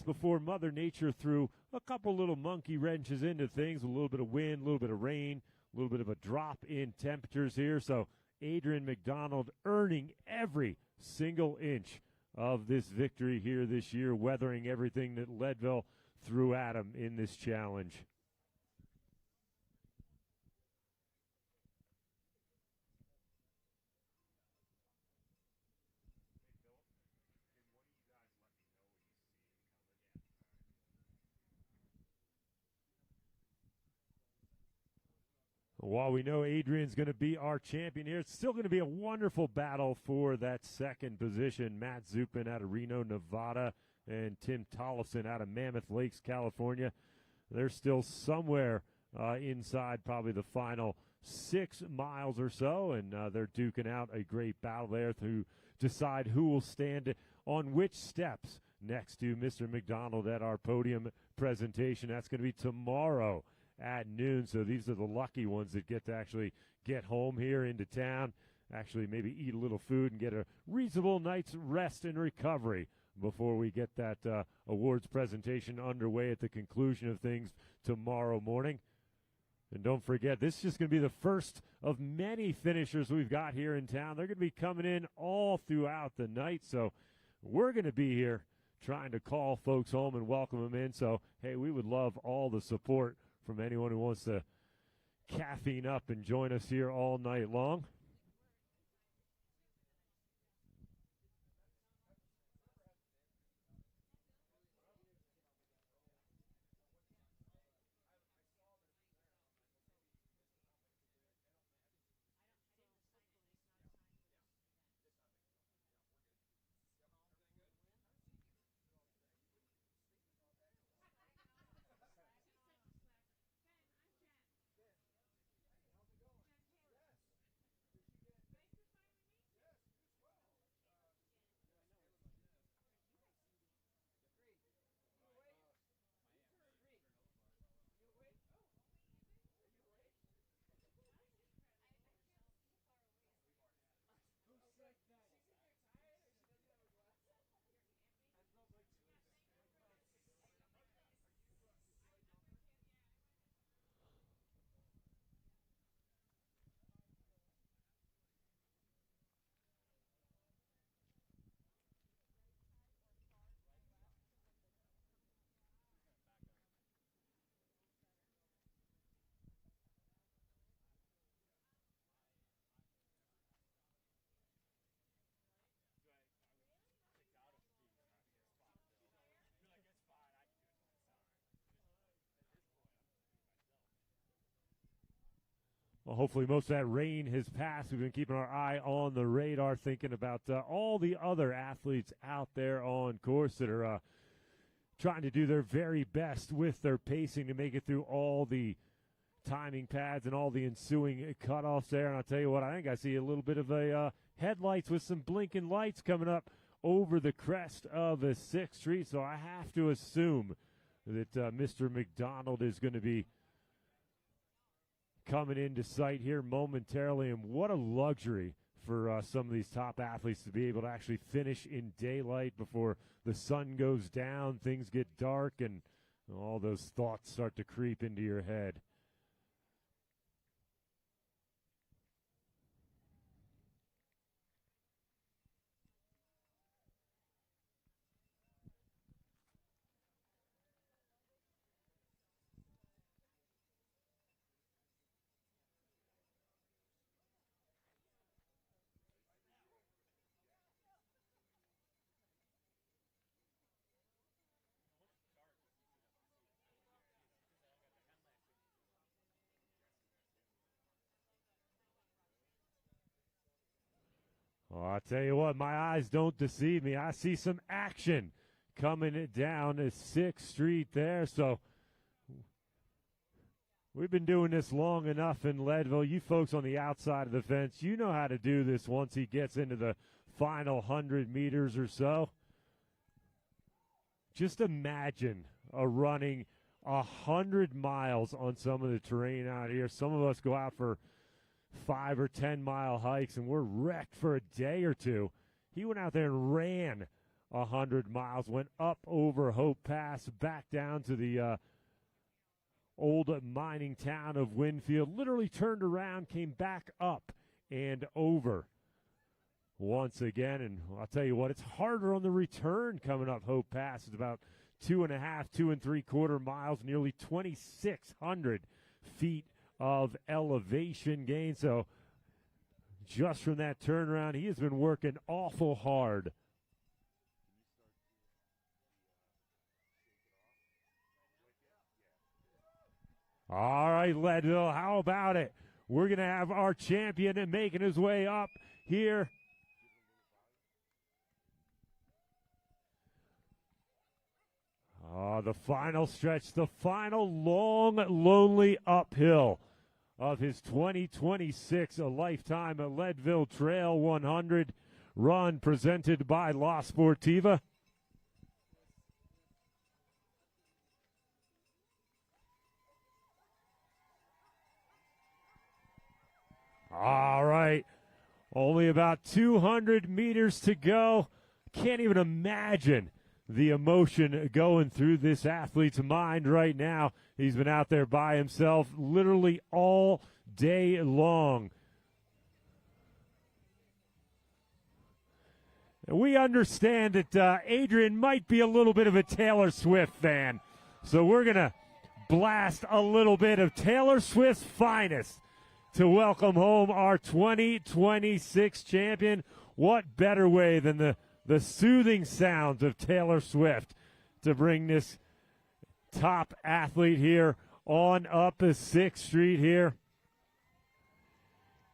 just before Mother Nature threw a couple little monkey wrenches into things, a little bit of wind, a little bit of rain, a little bit of a drop in temperatures here. So Adrian McDonald earning every single inch of this victory here this year, weathering everything that Leadville threw at him in this challenge. While we know Adrian's going to be our champion here, it's still going to be a wonderful battle for that second position. Matt Zupin out of Reno, Nevada, and Tim Tollefson out of Mammoth Lakes, California. They're still somewhere inside probably the final 6 miles or so, and they're duking out a great battle there to decide who will stand on which steps next to Mr. McDonald at our podium presentation. That's going to be tomorrow at noon. So these are the lucky ones that get to actually get home here into town, actually maybe eat a little food and get a reasonable night's rest and recovery before we get that awards presentation underway at the conclusion of things tomorrow morning. And don't forget, this is just going to be the first of many finishers we've got here in town. They're going to be coming in all throughout the night. So we're going to be here trying to call folks home and welcome them in. So, hey, we would love all the support from anyone who wants to caffeine up and join us here all night long. Well, hopefully most of that rain has passed. We've been keeping our eye on the radar, thinking about all the other athletes out there on course that are trying to do their very best with their pacing to make it through all the timing pads and all the ensuing cutoffs there. And I'll tell you what, I think I see a little bit of a headlights with some blinking lights coming up over the crest of the 6th Street. So I have to assume that Mr. McDonald is going to be coming into sight here momentarily. And what a luxury for some of these top athletes to be able to actually finish in daylight before the sun goes down, things get dark, and all those thoughts start to creep into your head. Oh, I tell you what, my eyes don't deceive me. I see some action coming down at 6th Street there. So we've been doing this long enough in Leadville. You folks on the outside of the fence, you know how to do this once he gets into the final 100 meters or so. Just imagine running 100 miles on some of the terrain out here. Some of us go out for 5 or 10 mile hikes and we're wrecked for a day or two. He went out there and ran 100 miles. Went up over Hope Pass, back down to the old mining town of Winfield. Literally turned around, came back up and over once again. And I'll tell you what, it's harder on the return coming up Hope Pass. It's about 2.5, 2 3/4 miles, nearly 2,600 feet of elevation gain. So just from that turnaround, he has been working awful hard. All right, Leadville, how about it? We're going to have our champion making his way up here. The final stretch, the final long, lonely uphill of his 2026 A Lifetime at Leadville Trail 100 run presented by La Sportiva. All right, only about 200 meters to go. Can't even imagine the emotion going through this athlete's mind right now. He's been out there by himself literally all day long. And we understand that Adrian might be a little bit of a Taylor Swift fan, so we're going to blast a little bit of Taylor Swift's finest to welcome home our 2026 champion. What better way than the soothing sounds of Taylor Swift to bring this top athlete here on up the 6th Street here.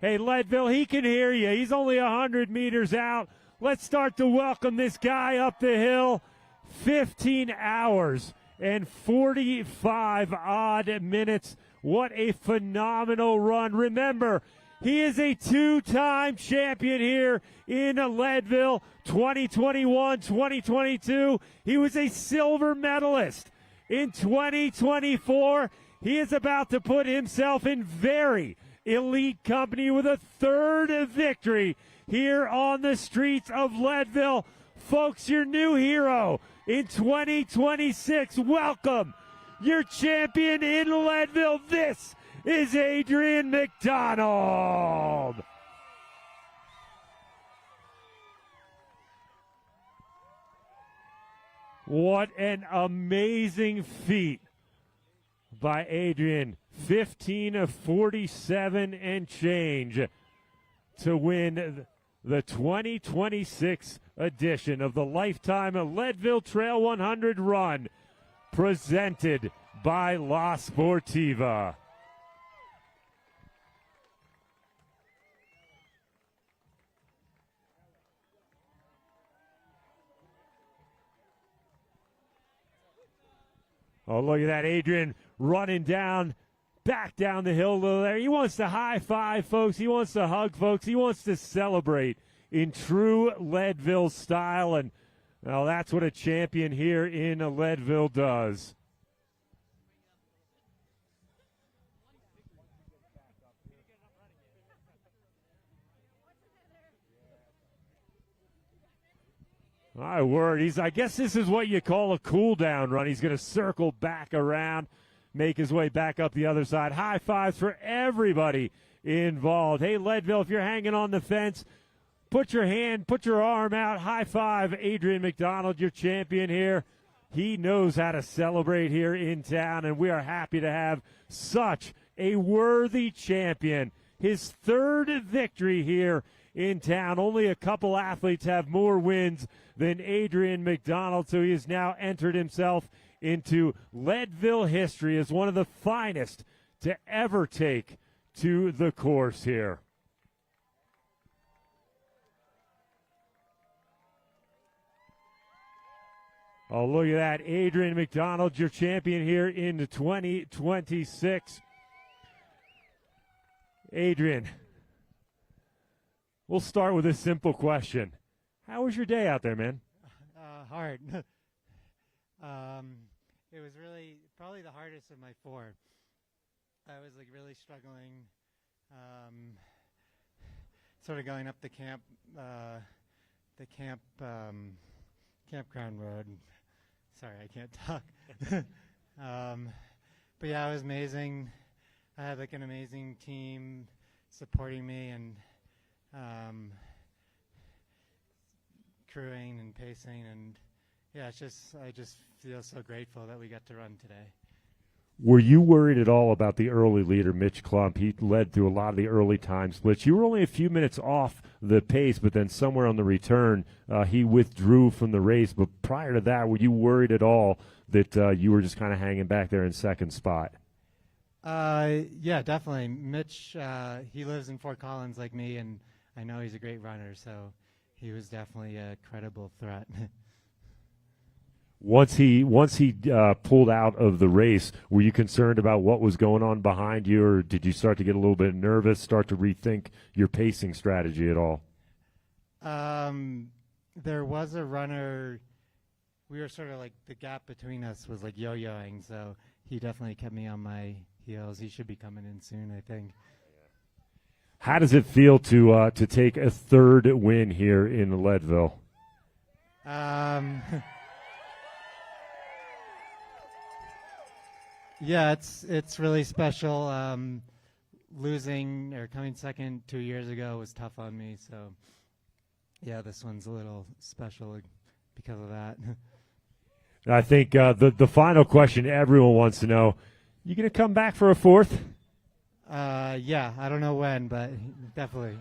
Hey, Leadville, he can hear you. He's only 100 meters out. Let's start to welcome this guy up the hill. 15 hours and 45 odd minutes. What a phenomenal run. Remember, he is a 2-time champion here in Leadville, 2021, 2022. He was a silver medalist in 2024. He is about to put himself in very elite company with a 3rd victory here on the streets of Leadville. Folks, your new hero in 2026. Welcome, your champion in Leadville. This is Adrian McDonald. What an amazing feat by Adrian. 15 of 47 and change to win the 2026 edition of the Lifetime Leadville Trail 100 run presented by La Sportiva. Oh, look at that, Adrian running back down the hill there. He wants to high five folks. He wants to hug folks. He wants to celebrate in true Leadville style. And, well, that's what a champion here in Leadville does. My word, I guess this is what you call a cool down run. He's going to circle back around, make his way back up the other side. High fives for everybody involved. Hey, Leadville, if you're hanging on the fence, put your arm out. High five Adrian McDonald, your champion here. He knows how to celebrate here in town, and we are happy to have such a worthy champion. His 3rd victory here in town. Only a couple athletes have more wins than Adrian McDonald, so he has now entered himself into Leadville history as one of the finest to ever take to the course here. Oh, look at that. Adrian McDonald, your champion here in 2026. Adrian, we'll start with a simple question. How was your day out there, man? Hard. It was really probably the hardest of my 4. I was really struggling, sort of going up the camp Campground Road. Sorry, I can't talk. But yeah, it was amazing. I had like an amazing team supporting me and crewing and pacing, and yeah, I just feel so grateful that we got to run today. Were you worried at all about the early leader, Mitch Klump? He led through a lot of the early time splits. You were only a few minutes off the pace, but then somewhere on the return, he withdrew from the race. But prior to that, were you worried at all that you were just kind of hanging back there in second spot? Yeah, definitely. Mitch, he lives in Fort Collins like me, and I know he's a great runner, so he was definitely a credible threat. Once he pulled out of the race, were you concerned about what was going on behind you, or did you start to get a little bit nervous, start to rethink your pacing strategy at all? There was a runner. We were sort of like the gap between us was like yo-yoing, so he definitely kept me on my heels. He should be coming in soon, I think. How does it feel to take a third win here in Leadville? Yeah, it's really special. Losing or coming second 2 years ago was tough on me, so yeah, this one's a little special because of that. I think the final question everyone wants to know, you going to come back for a fourth? Yeah, I don't know when, but definitely.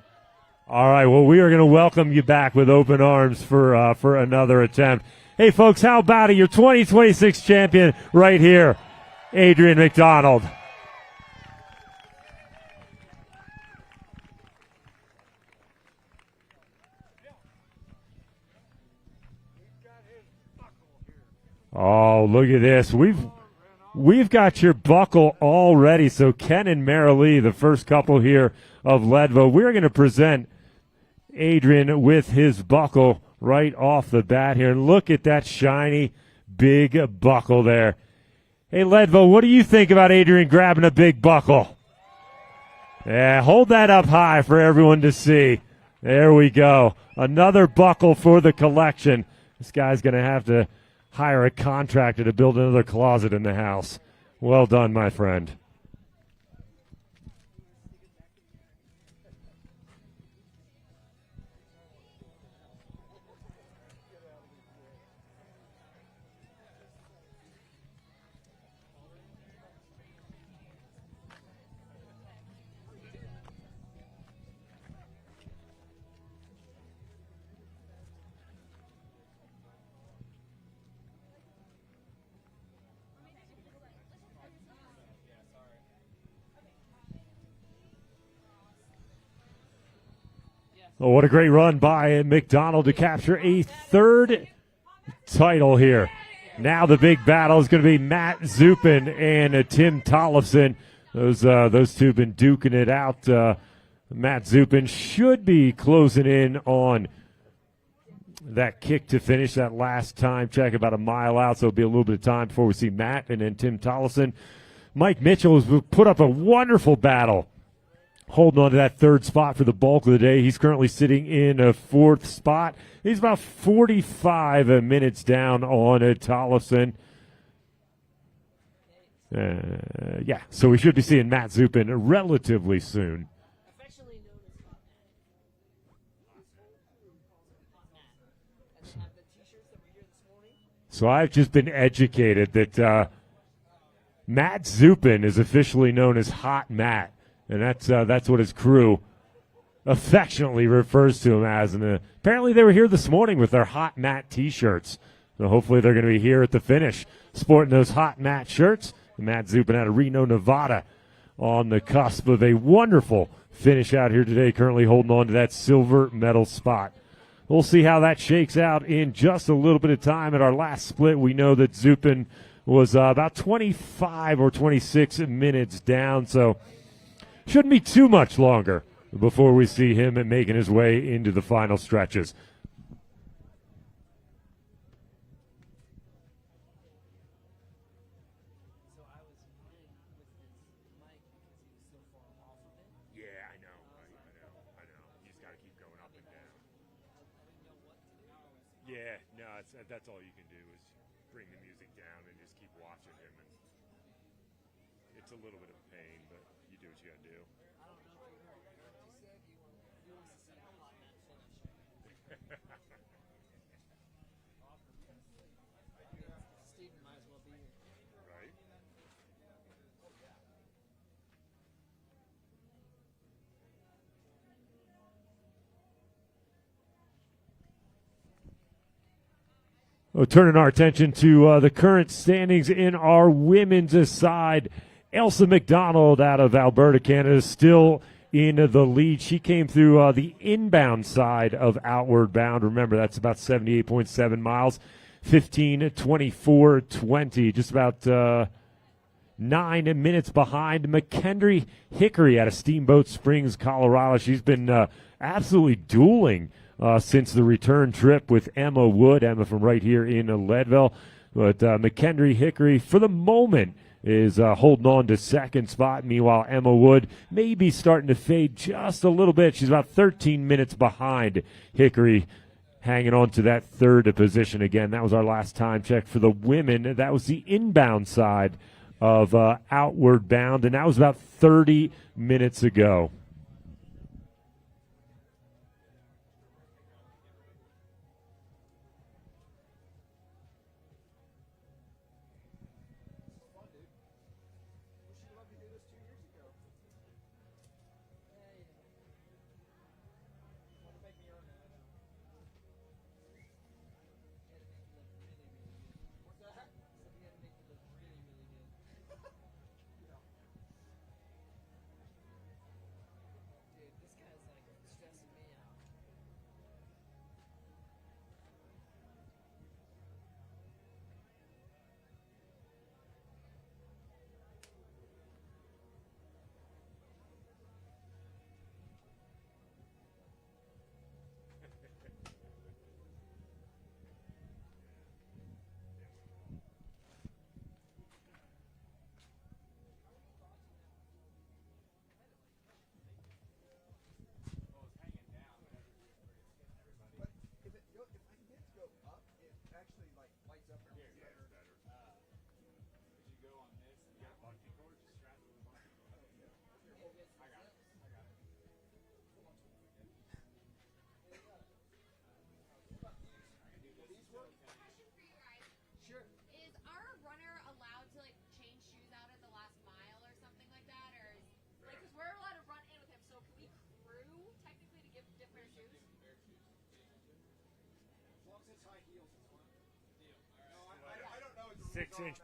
All right, well, we are going to welcome you back with open arms for another attempt. Hey, folks, how about it? Your 2026 champion right here, Adrian McDonald. Oh, look at this. We've got your buckle all ready. So Ken and Marilee, the first couple here of Leadville, we're going to present Adrian with his buckle right off the bat here. Look at that shiny, big buckle there. Hey, Leadville, what do you think about Adrian grabbing a big buckle? Yeah, hold that up high for everyone to see. There we go. Another buckle for the collection. This guy's going to have to hire a contractor to build another closet in the house. Well done, my friend. Oh, what a great run by McDonald to capture a third title here. Now the big battle is going to be Matt Zupin and Tim Tollefson. Those two have been duking it out. Matt Zupin should be closing in on that kick to finish that last time check, about a mile out, so it'll be a little bit of time before we see Matt and then Tim Tollefson. Mike Mitchell has put up a wonderful battle, holding on to that third spot for the bulk of the day. He's currently sitting in a fourth spot. He's about 45 minutes down on Tollefson. Yeah, so we should be seeing Matt Zupin relatively soon. So I've just been educated that Matt Zupin is officially known as Hot Matt. And that's what his crew affectionately refers to him as. And apparently they were here this morning with their Hot Matt T-shirts. So hopefully they're going to be here at the finish sporting those Hot Matt shirts. Matt Zupin out of Reno, Nevada, on the cusp of a wonderful finish out here today, currently holding on to that silver medal spot. We'll see how that shakes out in just a little bit of time. At our last split, we know that Zupin was about 25 or 26 minutes down, so shouldn't be too much longer before we see him making his way into the final stretches. Yeah, I know. He's got to keep going up and down. Yeah, no, that's all you can do is bring the music down and just keep watching him. And it's a little bit of pain, but you do what you got to do. Steven might as well be here. Right? Well, turning our attention to the current standings in our women's side. Elsa McDonald out of Alberta, Canada, still in the lead. She came through the inbound side of Outward Bound. Remember, that's about 78.7 miles, 15:24:20, just about 9 minutes behind McKendry Hickory out of Steamboat Springs, Colorado. She's been absolutely dueling since the return trip with Emma Wood. Emma from right here in Leadville. But McKendry Hickory, for the moment, is holding on to second spot. Meanwhile, Emma Wood may be starting to fade just a little bit. She's about 13 minutes behind Hickory, hanging on to that third position again. That was our last time check for the women. That was the inbound side of Outward Bound, and that was about 30 minutes ago. Six-inch.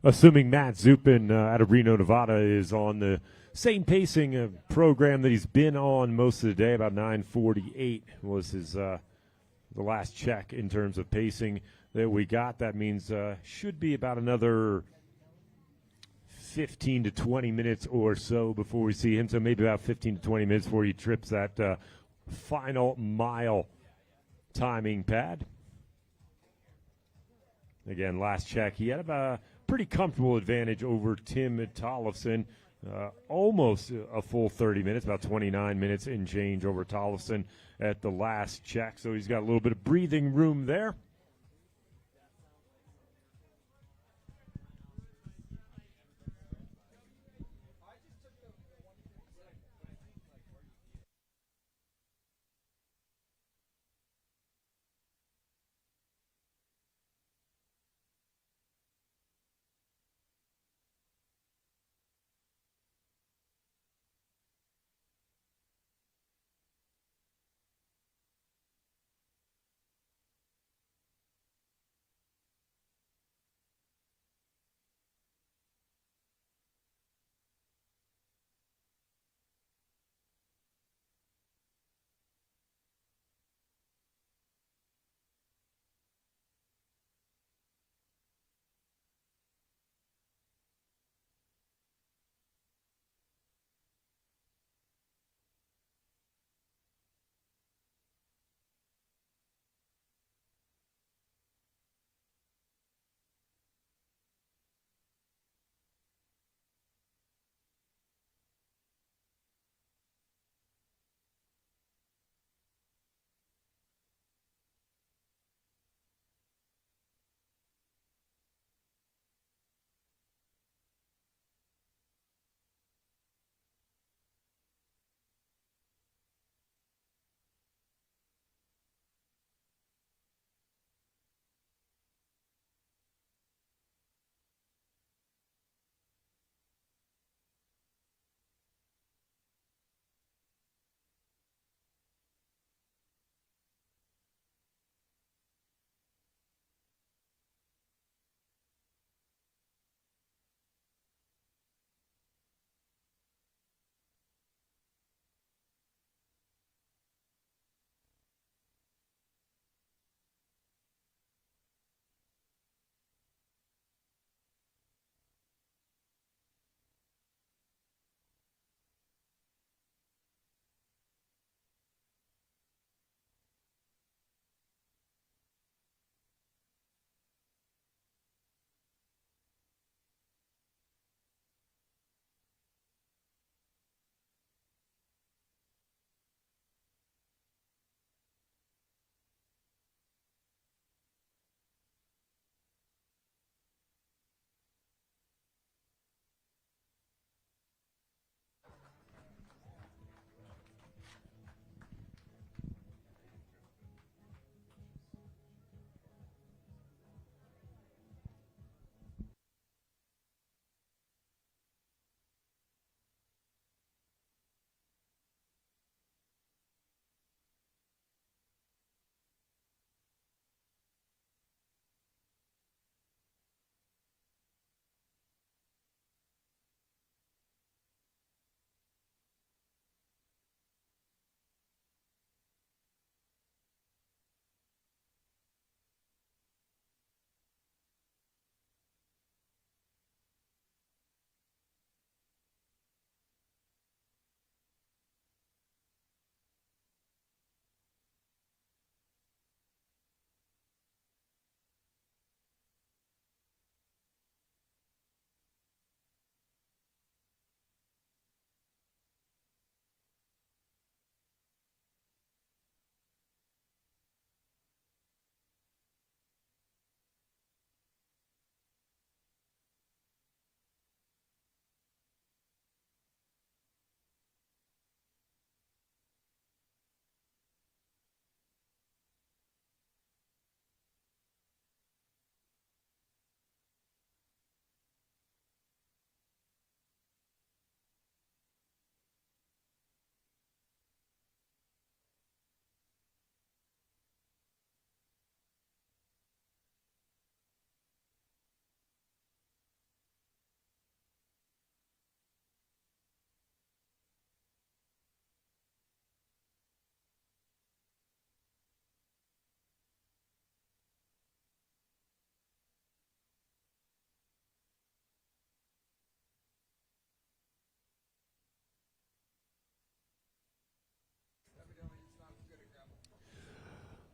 assuming Matt Zupin out of Reno, Nevada, is on the same pacing program that he's been on most of the day. About 9:48 was his the last check in terms of pacing that we got. That means should be about another 15 to 20 minutes or so before we see him. So maybe about 15 to 20 minutes before he trips that final mile timing pad. Again, last check, he had a pretty comfortable advantage over Tim Tollefson. Almost a full 30 minutes, about 29 minutes in change over Tollefson at the last check. So he's got a little bit of breathing room there.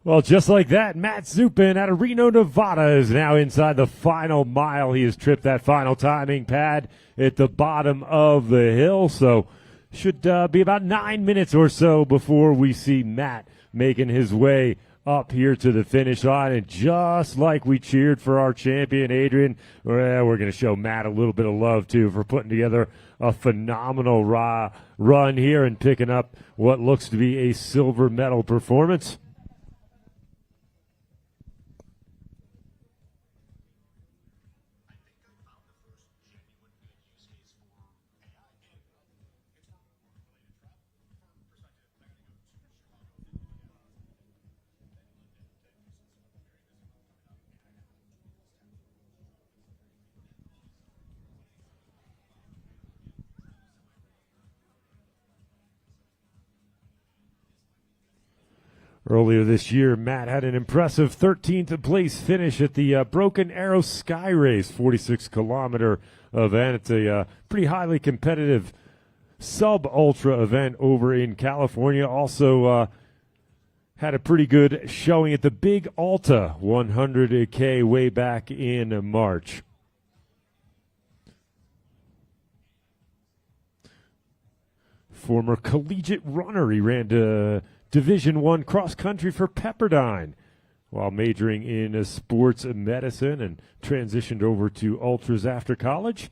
Well, just like that, Matt Zupin out of Reno, Nevada is now inside the final mile. He has tripped that final timing pad at the bottom of the hill, so should be about 9 minutes or so before we see Matt making his way up here to the finish line. And just like we cheered for our champion, Adrian, we're going to show Matt a little bit of love, too, for putting together a phenomenal run here and picking up what looks to be a silver medal performance. Earlier this year, Matt had an impressive 13th place finish at the Broken Arrow Sky Race, 46-kilometer event. It's a pretty highly competitive sub-ultra event over in California. Also had a pretty good showing at the Big Alta 100K way back in March. Former collegiate runner, he ran to Division I cross country for Pepperdine while majoring in sports medicine and transitioned over to ultras after college.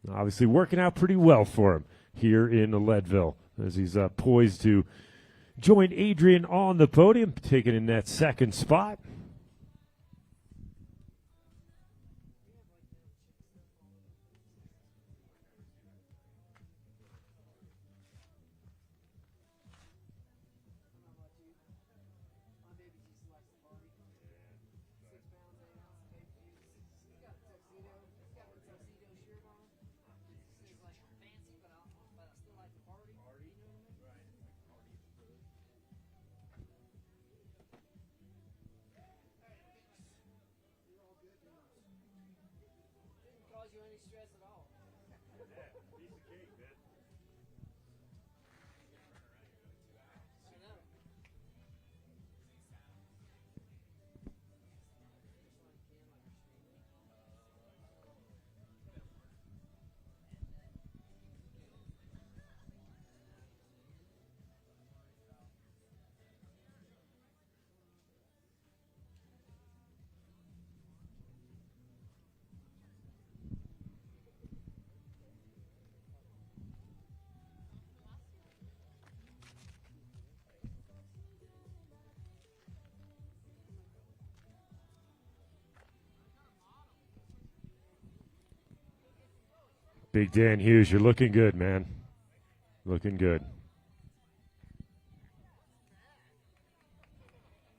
Obviously working out pretty well for him here in Leadville as he's poised to join Adrian on the podium, taking in that second spot. Big Dan Hughes, you're looking good, man. Looking good.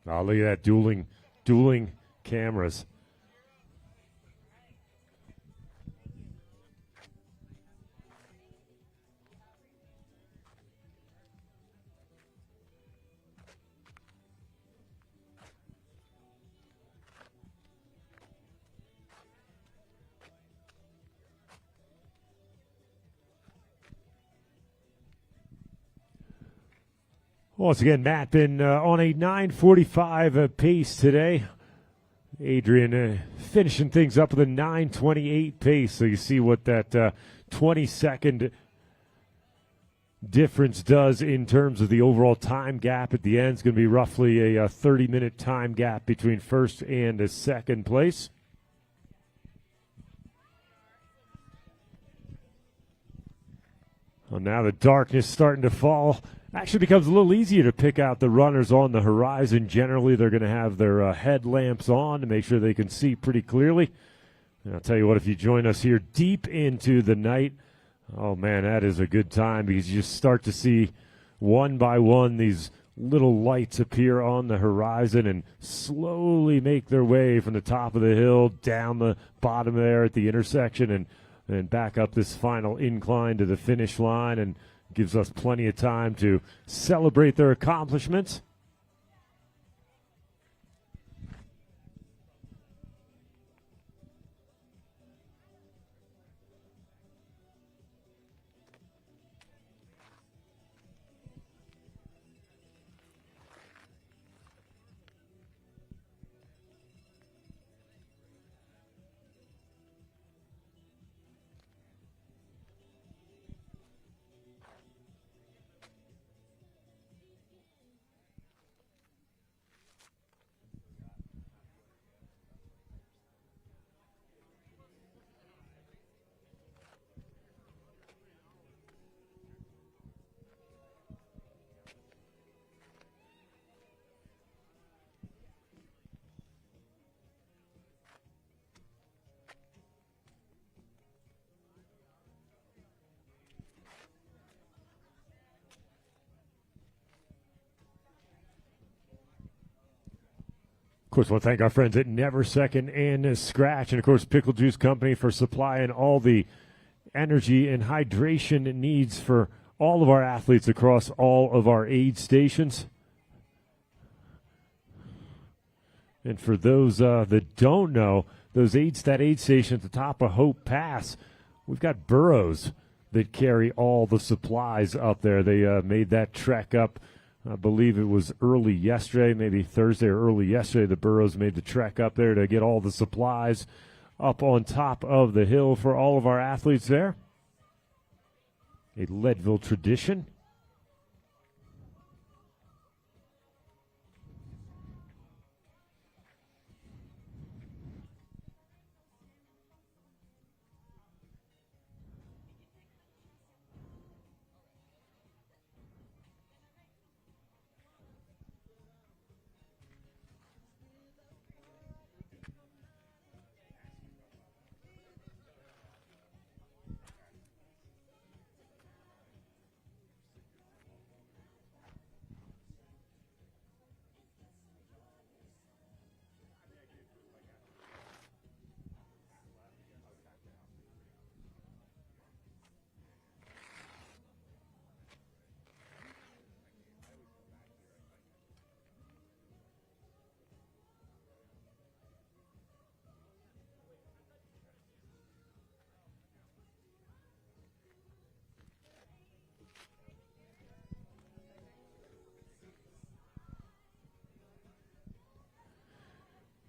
Oh, look at that dueling cameras. Once again, Matt been on a 9:45 pace today. Adrian finishing things up with a 9:28 pace. So you see what that 20-second difference does in terms of the overall time gap at the end. It's going to be roughly a 30-minute time gap between first and second place. Well, now the darkness starting to fall. Actually becomes a little easier to pick out the runners on the horizon. Generally, they're going to have their headlamps on to make sure they can see pretty clearly. And I'll tell you what, if you join us here deep into the night, oh, man, that is a good time because you just start to see one by one these little lights appear on the horizon and slowly make their way from the top of the hill down the bottom there at the intersection and back up this final incline to the finish line, and gives us plenty of time to celebrate their accomplishments. course, we'll thank our friends at Never Second and Scratch, and of course, Pickle Juice Company for supplying all the energy and hydration needs for all of our athletes across all of our aid stations. And for those that don't know, that aid station at the top of Hope Pass, we've got burros that carry all the supplies up there. They made that trek up, I believe it was early yesterday, maybe Thursday or early yesterday. The burros made the trek up there to get all the supplies up on top of the hill for all of our athletes there. A Leadville tradition.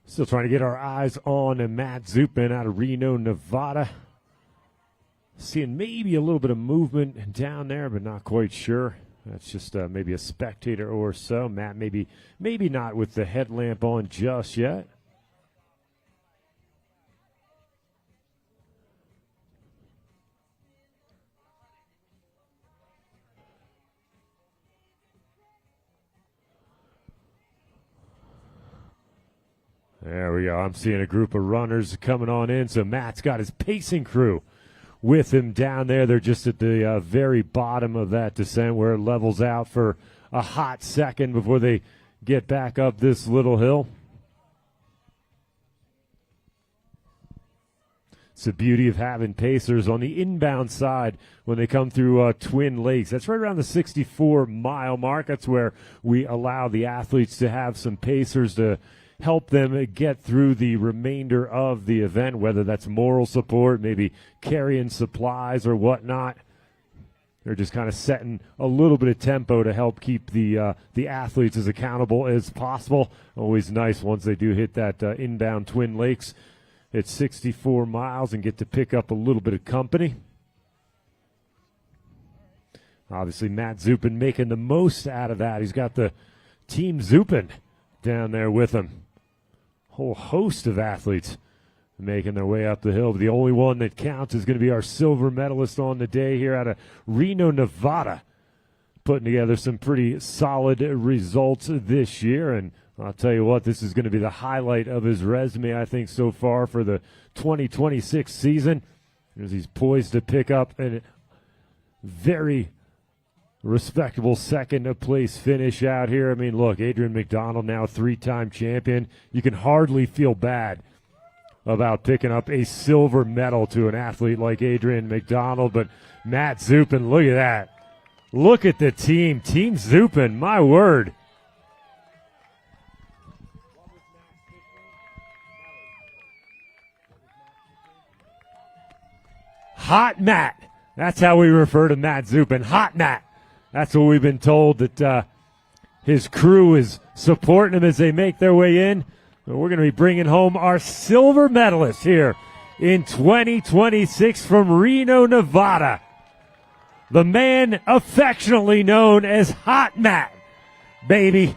Still trying to get our eyes on Matt Zupin out of Reno, Nevada. Seeing maybe a little bit of movement down there, but not quite sure. That's just maybe a spectator or so. Matt maybe not with the headlamp on just yet. There we go. I'm seeing a group of runners coming on in. So Matt's got his pacing crew with him down there. They're just at the very bottom of that descent where it levels out for a hot second before they get back up this little hill. It's the beauty of having pacers on the inbound side when they come through Twin Lakes. That's right around the 64-mile mark. That's where we allow the athletes to have some pacers to help them get through the remainder of the event, whether that's moral support, maybe carrying supplies or whatnot. They're just kind of setting a little bit of tempo to help keep the athletes as accountable as possible. Always nice once they do hit that inbound Twin Lakes at 64 miles and get to pick up a little bit of company. Obviously, Matt Zupin making the most out of that. He's got the Team Zupin down there with him. Whole host of athletes making their way up the hill. But the only one that counts is going to be our silver medalist on the day here out of Reno, Nevada, putting together some pretty solid results this year. And I'll tell you what, this is going to be the highlight of his resume, I think, so far for the 2026 season, as he's poised to pick up a very respectable second-place finish out here. I mean, look, Adrian McDonald, now three-time champion. You can hardly feel bad about picking up a silver medal to an athlete like Adrian McDonald. But Matt Zupin, look at that. Look at the team. Team Zupin, my word. Hot Matt. That's how we refer to Matt Zupin. Hot Matt. That's what we've been told, that his crew is supporting him as they make their way in. We're going to be bringing home our silver medalist here in 2026 from Reno, Nevada. The man affectionately known as Hot Matt, baby.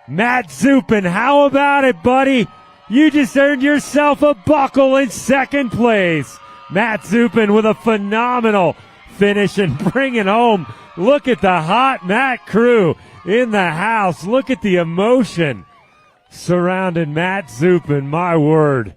Matt Zupin, how about it, buddy? You just earned yourself a buckle in second place. Matt Zupin with a phenomenal finish and bringing home. Look at the Hot Matt crew in the house. Look at the emotion surrounding Matt Zupin, my word.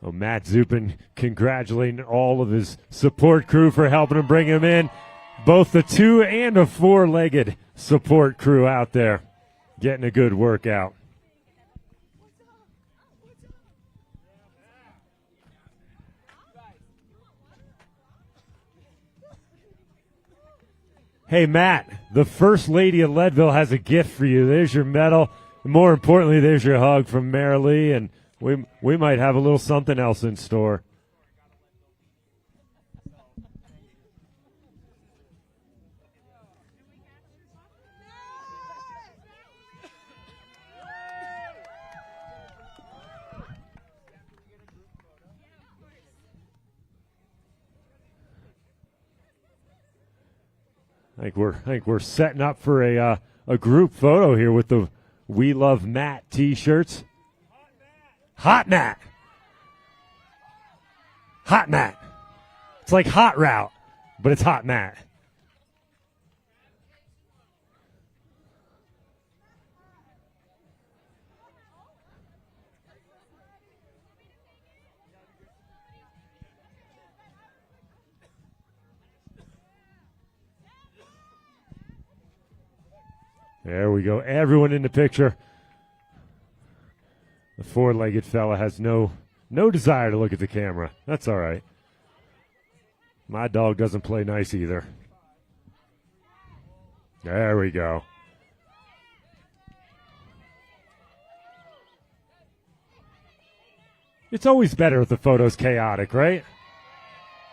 Oh, Matt Zupin congratulating all of his support crew for helping him bring him in. Both the 2 and a 4-legged support crew out there getting a good workout. Hey, Matt, the First Lady of Leadville has a gift for you. There's your medal. More importantly, there's your hug from Marilee, and we might have a little something else in store. I think we're setting up for a group photo here with the We Love Matt T-shirts. Hot Matt. Hot Matt. It's like Hot Route, but it's Hot Matt. There we go. Everyone in the picture. The 4-legged fella has no desire to look at the camera. That's all right. My dog doesn't play nice either. There we go. It's always better if the photo's chaotic, right?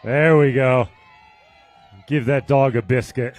There we go. Give that dog a biscuit.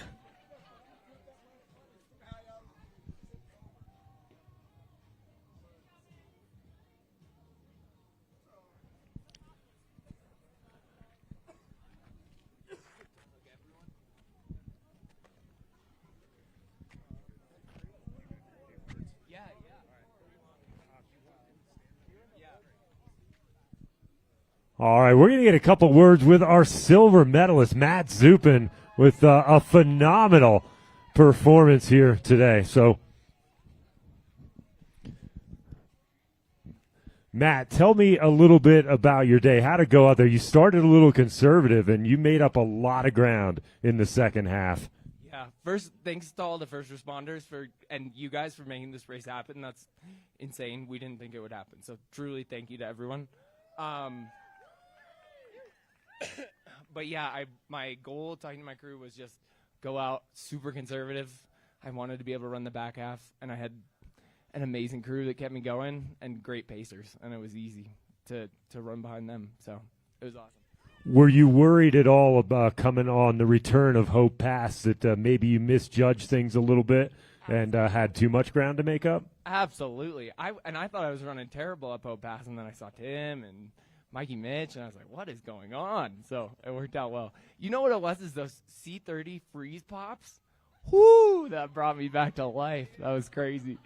All right, we're going to get a couple words with our silver medalist, Matt Zupin, with a phenomenal performance here today. So, Matt, tell me a little bit about your day. How'd it go out there? You started a little conservative, and you made up a lot of ground in the second half. Yeah, first, thanks to all the first responders and you guys for making this race happen. That's insane. We didn't think it would happen. So, truly, thank you to everyone. But yeah, my goal talking to my crew was just go out super conservative. I wanted to be able to run the back half, and I had an amazing crew that kept me going and great pacers, and it was easy to run behind them. So it was awesome. Were you worried at all about coming on the return of Hope Pass that maybe you misjudged things a little bit and had too much ground to make up? Absolutely. I thought I was running terrible up Hope Pass, and then I saw Tim and Mikey Mitch, and I was like, what is going on? So it worked out well. You know what it was is those C30 freeze pops? Whoo, that brought me back to life. That was crazy.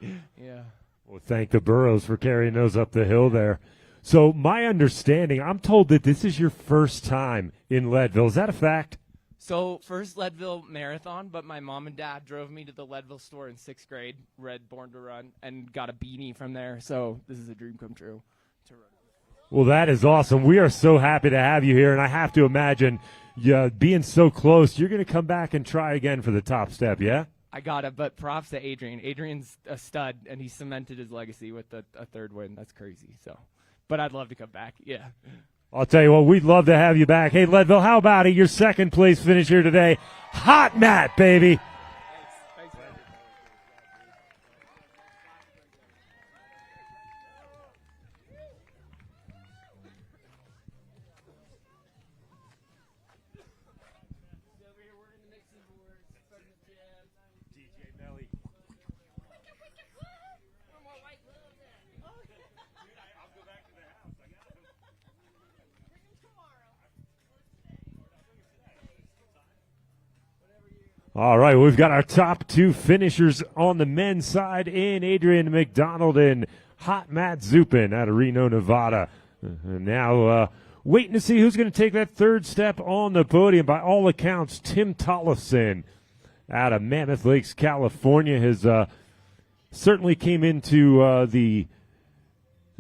Yeah. Well, thank the Burros for carrying those up the hill there. So my understanding, I'm told that this is your first time in Leadville. Is that a fact? So first Leadville marathon, but my mom and dad drove me to the Leadville store in 6th grade, read Born to Run, and got a beanie from there. So this is a dream come true to run. Well, that is awesome. We are so happy to have you here, and I have to imagine being so close, you're going to come back and try again for the top step, yeah? I got it, but props to Adrian. Adrian's a stud, and he cemented his legacy with a third win. That's crazy. So, but I'd love to come back, yeah. I'll tell you what, we'd love to have you back. Hey, Leadville, how about it? Your second place finish here today. Hot Matt, baby. Thanks. All right, we've got our top two finishers on the men's side in Adrian McDonald and Hot Matt Zupin out of Reno, Nevada. And now waiting to see who's going to take that third step on the podium. By all accounts, Tim Tollefson out of Mammoth Lakes, California, has certainly came into the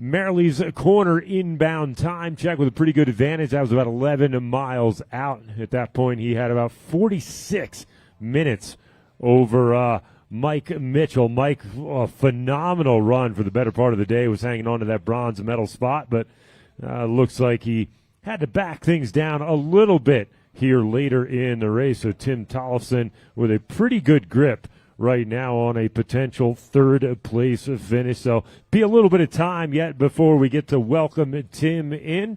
Marilee's corner inbound time check with a pretty good advantage. That was about 11 miles out. At that point, he had about 46 minutes over Mike Mitchell. Mike, a phenomenal run for the better part of the day, was hanging on to that bronze medal spot, but looks like he had to back things down a little bit here later in the race. So Tim Tollefson with a pretty good grip right now on a potential third place finish. So be a little bit of time yet before we get to welcome Tim in.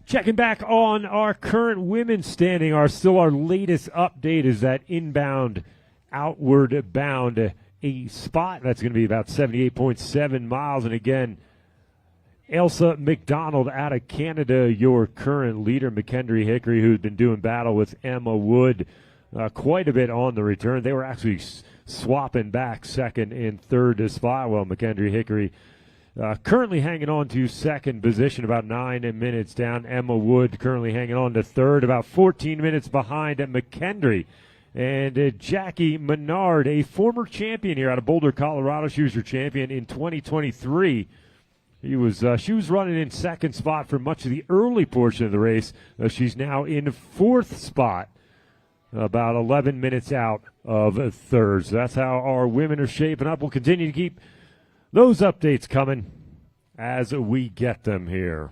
Checking back on our current women's standing, our latest update is that inbound, outward bound, a spot that's going to be about 78.7 miles. And again, Elsa McDonald out of Canada, your current leader. McKendry Hickory, who's been doing battle with Emma Wood quite a bit on the return. They were actually swapping back second and third spot. Well, McKendry Hickory currently hanging on to second position, about 9 minutes down. Emma Wood currently hanging on to third, about 14 minutes behind McKendry. And Jackie Menard, a former champion here out of Boulder, Colorado. She was your champion in 2023. She was running in second spot for much of the early portion of the race. She's now in fourth spot, about 11 minutes out of third. So that's how our women are shaping up. We'll continue to keep those updates coming as we get them here.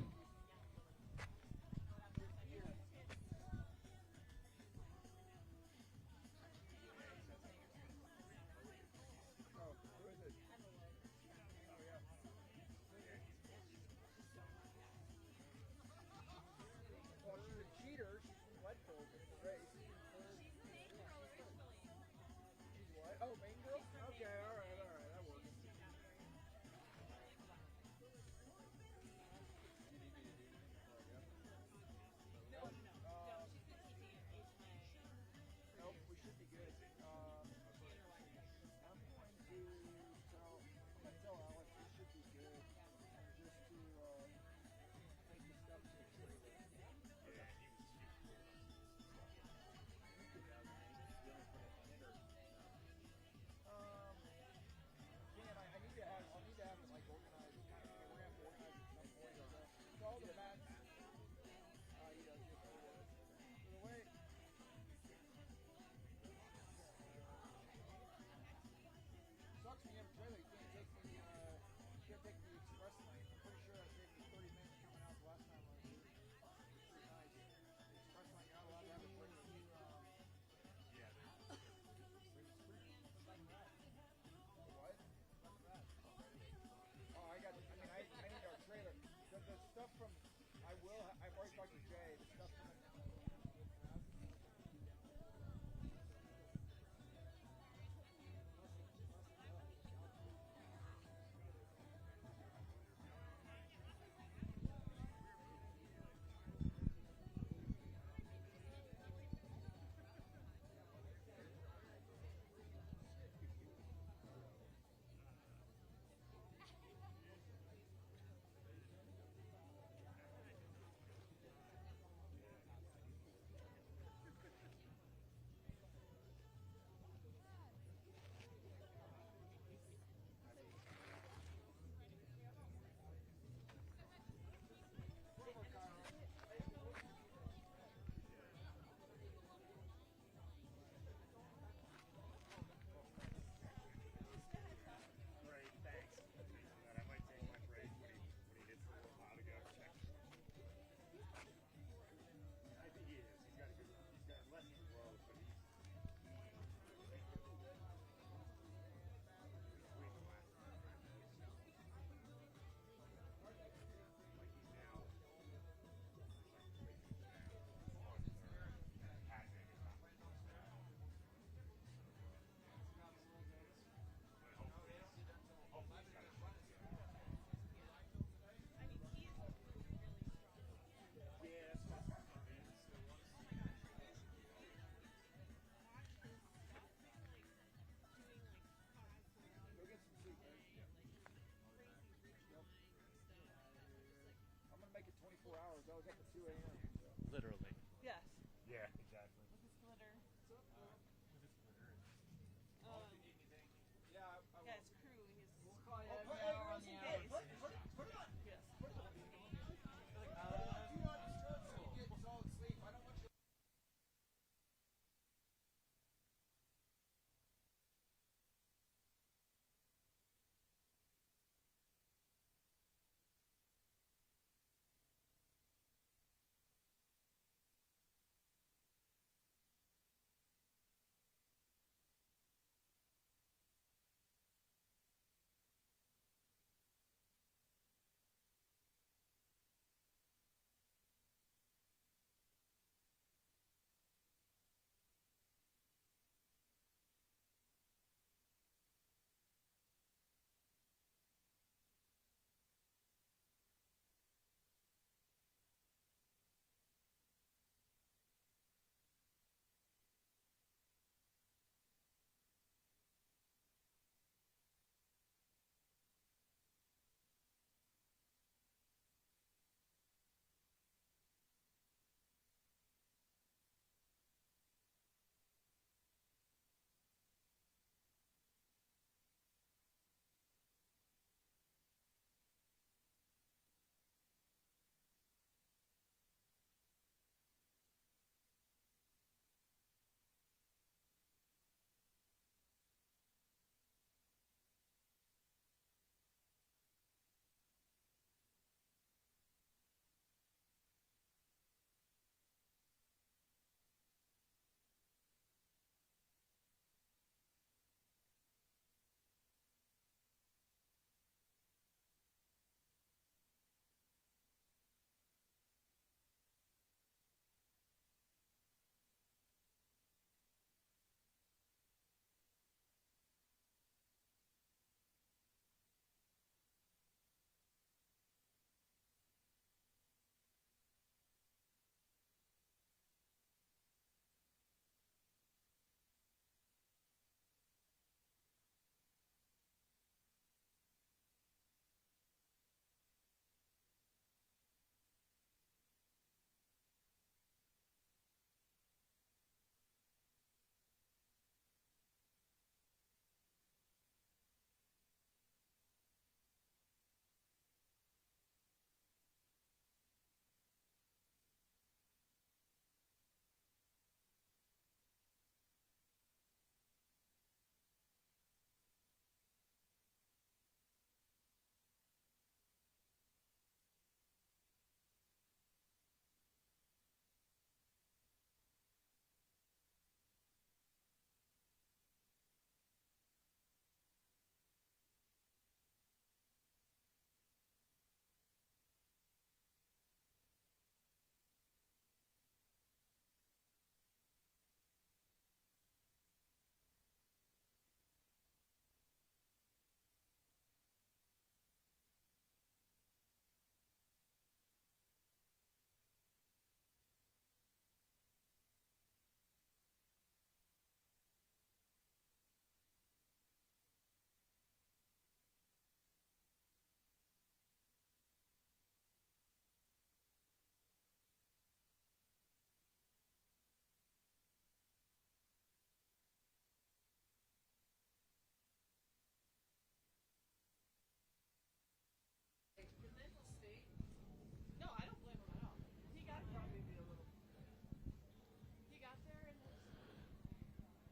Literally. Yeah.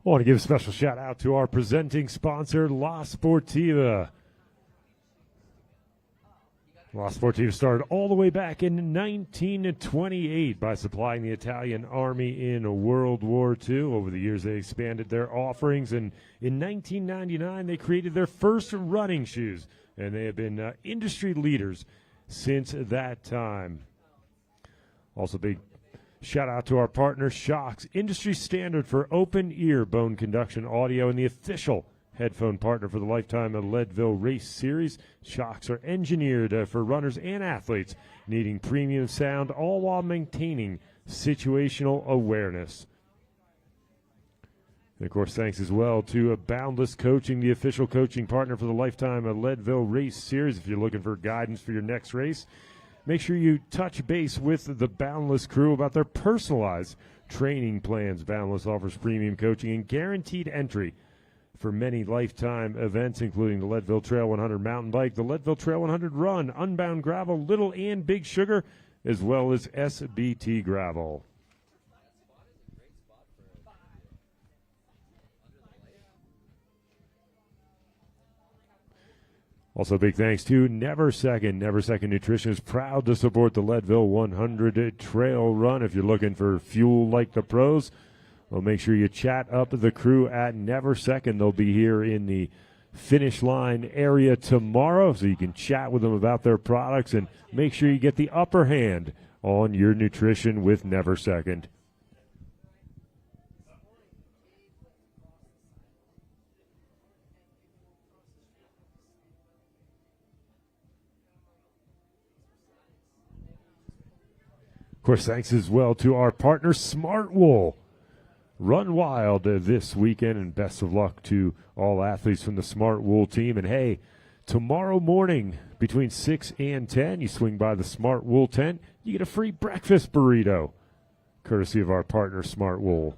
I want to give a special shout out to our presenting sponsor, La Sportiva. La Sportiva started all the way back in 1928 by supplying the Italian army in World War II. Over the years, they expanded their offerings, and in 1999, they created their first running shoes, and they have been industry leaders since that time. Also, big shout out to our partner, Shocks, industry standard for open ear bone conduction audio and the official headphone partner for the Lifetime of Leadville Race Series. Shocks are engineered for runners and athletes needing premium sound, all while maintaining situational awareness. And, of course, thanks as well to Boundless Coaching, the official coaching partner for the Lifetime of Leadville Race Series. If you're looking for guidance for your next race, make sure you touch base with the Boundless crew about their personalized training plans. Boundless offers premium coaching and guaranteed entry for many lifetime events, including the Leadville Trail 100 mountain bike, the Leadville Trail 100 run, Unbound Gravel, Little and Big Sugar, as well as SBT Gravel. Also, big thanks to Never Second. Never Second Nutrition is proud to support the Leadville 100 Trail Run. If you're looking for fuel like the pros, well, make sure you chat up the crew at Never Second. They'll be here in the finish line area tomorrow, so you can chat with them about their products and make sure you get the upper hand on your nutrition with Never Second. Of course, thanks as well to our partner, Smart Wool. Run wild this weekend, and best of luck to all athletes from the Smart Wool team. And, hey, tomorrow morning between 6 and 10, you swing by the Smart Wool tent, you get a free breakfast burrito, courtesy of our partner, Smart Wool.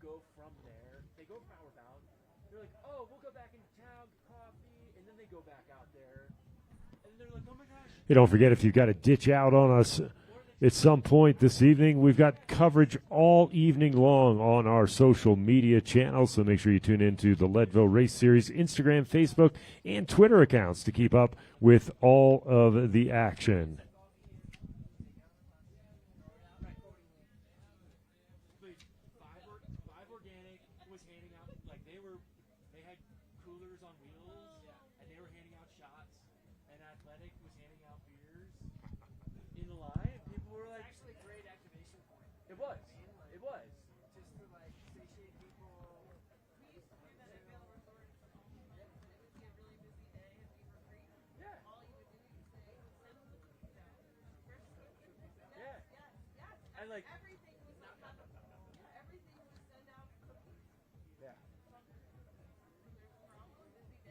Go from there. They go from Outward Bound. They're like, oh, we'll go back into town, get coffee, and then they go back out there. And they're like, oh my gosh. Hey, don't forget, if you've got to ditch out on us at some point this evening, we've got coverage all evening long on our social media channels, so make sure you tune into the Leadville Race Series Instagram, Facebook, and Twitter accounts to keep up with all of the action.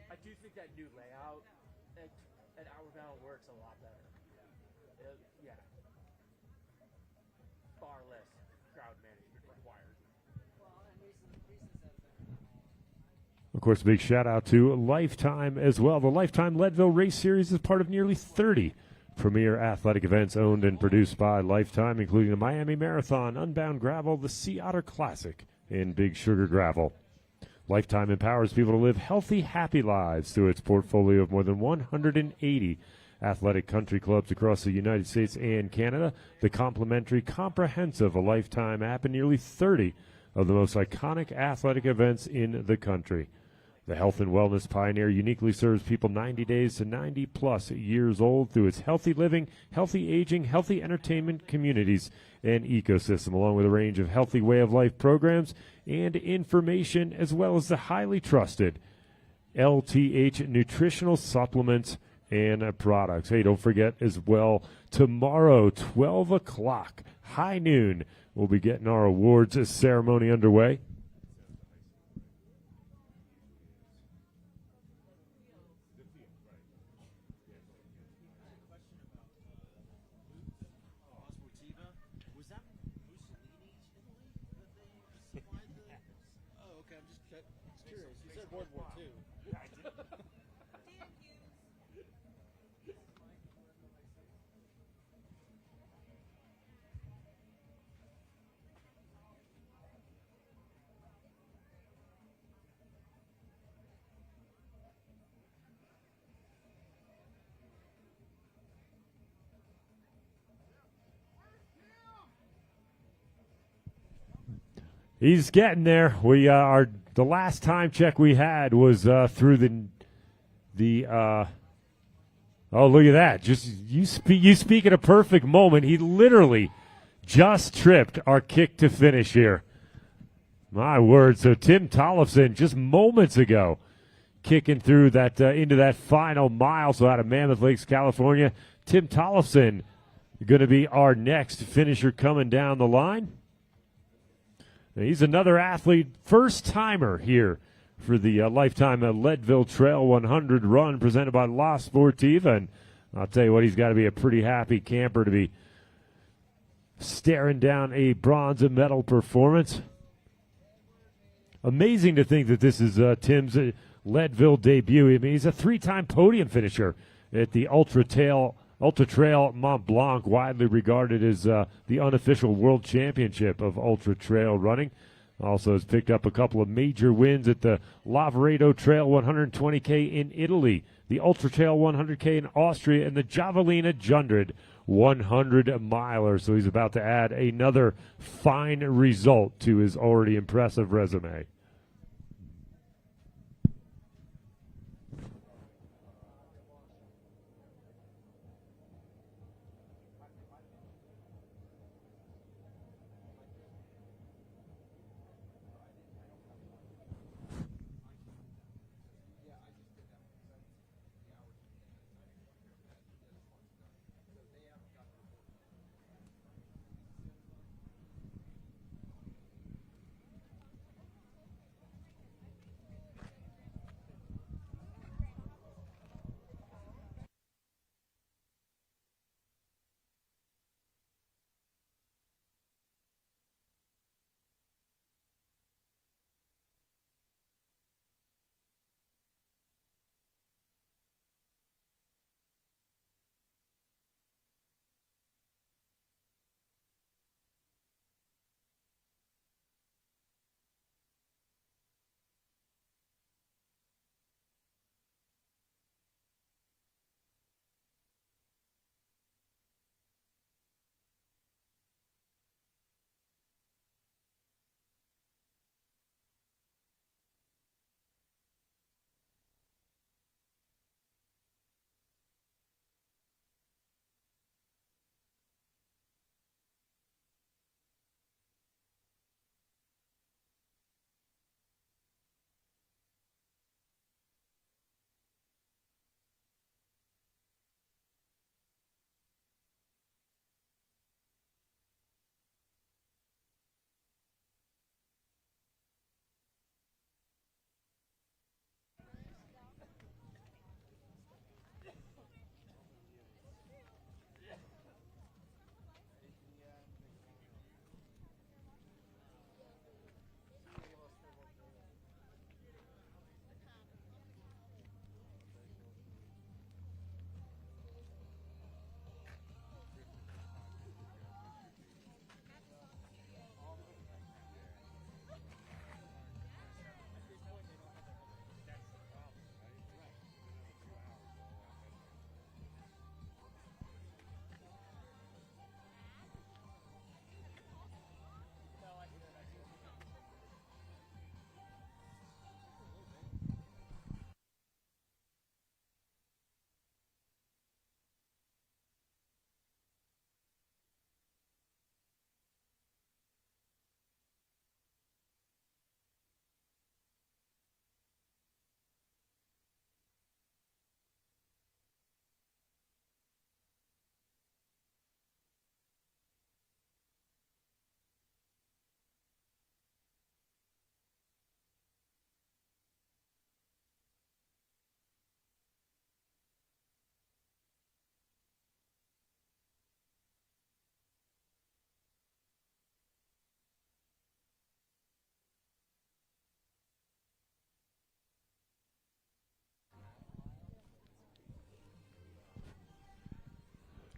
I do think that new layout at Outward Bound works a lot better. Yeah. Far less crowd management required. Of course, a big shout out to Lifetime as well. The Lifetime Leadville Race Series is part of nearly 30 premier athletic events owned and produced by Lifetime, including the Miami Marathon, Unbound Gravel, the Sea Otter Classic, and Big Sugar Gravel. Lifetime empowers people to live healthy, happy lives through its portfolio of more than 180 athletic country clubs across the United States and Canada, the complimentary, comprehensive Lifetime app, and nearly 30 of the most iconic athletic events in the country. The health and wellness pioneer uniquely serves people 90 days to 90-plus years old through its healthy living, healthy aging, healthy entertainment communities, and ecosystem, along with a range of healthy way of life programs and information, as well as the highly trusted LTH nutritional supplements and products. Hey, don't forget as well, tomorrow, 12 o'clock, high noon, we'll be getting our awards ceremony underway. Sportiva. Was that Mussolini's Italy that they supplied the? Oh, okay. I'm just curious. You said World War II. He's getting there. We the last time check we had was through the oh, look at that! Just you speak at a perfect moment. He literally just tripped our kick to finish here. My word! So Tim Tollefson just moments ago kicking through that into that final mile. So out of Mammoth Lakes, California, Tim Tollefson going to be our next finisher coming down the line. He's another athlete, first-timer here for the Lifetime Leadville Trail 100 run presented by La Sportiva. And I'll tell you what, he's got to be a pretty happy camper to be staring down a bronze medal performance. Amazing to think that this is Tim's Leadville debut. I mean, he's a three-time podium finisher at the Ultra Trail Mont Blanc, widely regarded as the unofficial world championship of ultra trail running. Also has picked up a couple of major wins at the Lavaredo Trail 120K in Italy, the Ultra Trail 100K in Austria, and the Javelina Jundred 100 miler. So he's about to add another fine result to his already impressive resume.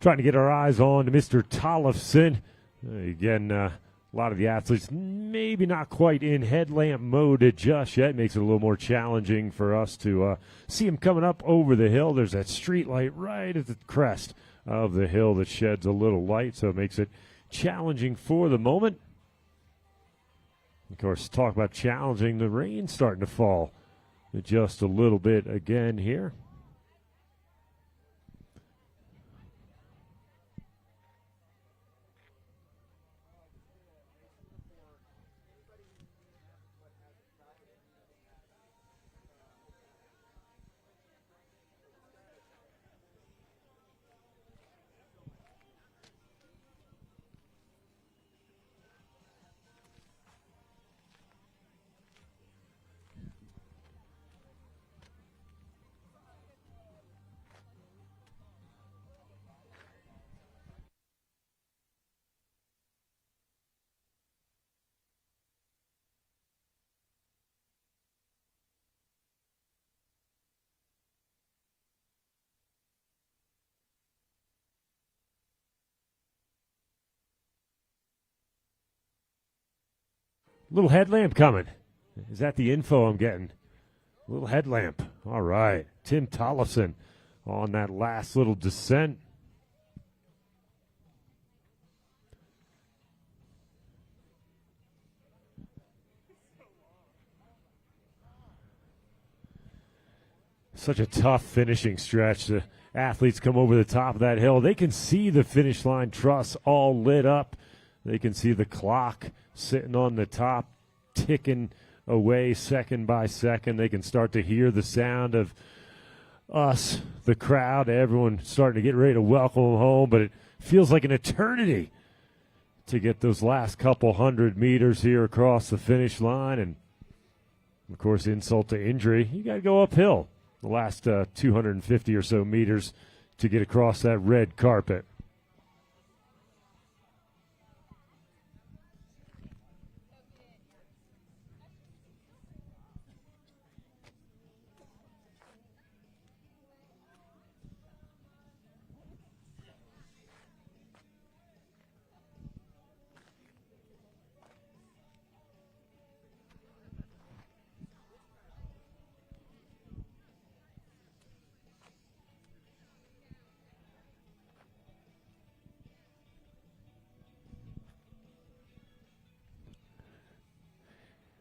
trying to get our eyes on to Mr. Tollefson. Again, a lot of the athletes maybe not quite in headlamp mode just yet. Makes it a little more challenging for us to see him coming up over the hill. There's that street light right at the crest of the hill that sheds a little light, so it makes it challenging for the moment. Of course, talk about challenging, the rain starting to fall just a little bit again here. Little headlamp coming. Is that the info I'm getting? Little headlamp. All right. Tim Tollefson on that last little descent. Such a tough finishing stretch. The athletes come over the top of that hill. They can see the finish line truss all lit up. They can see the clock sitting on the top, ticking away second by second. They can start to hear the sound of us, the crowd, everyone starting to get ready to welcome them home. But it feels like an eternity to get those last couple 100 meters here across the finish line. And, of course, insult to injury, you got to go uphill the last 250 or so meters to get across that red carpet.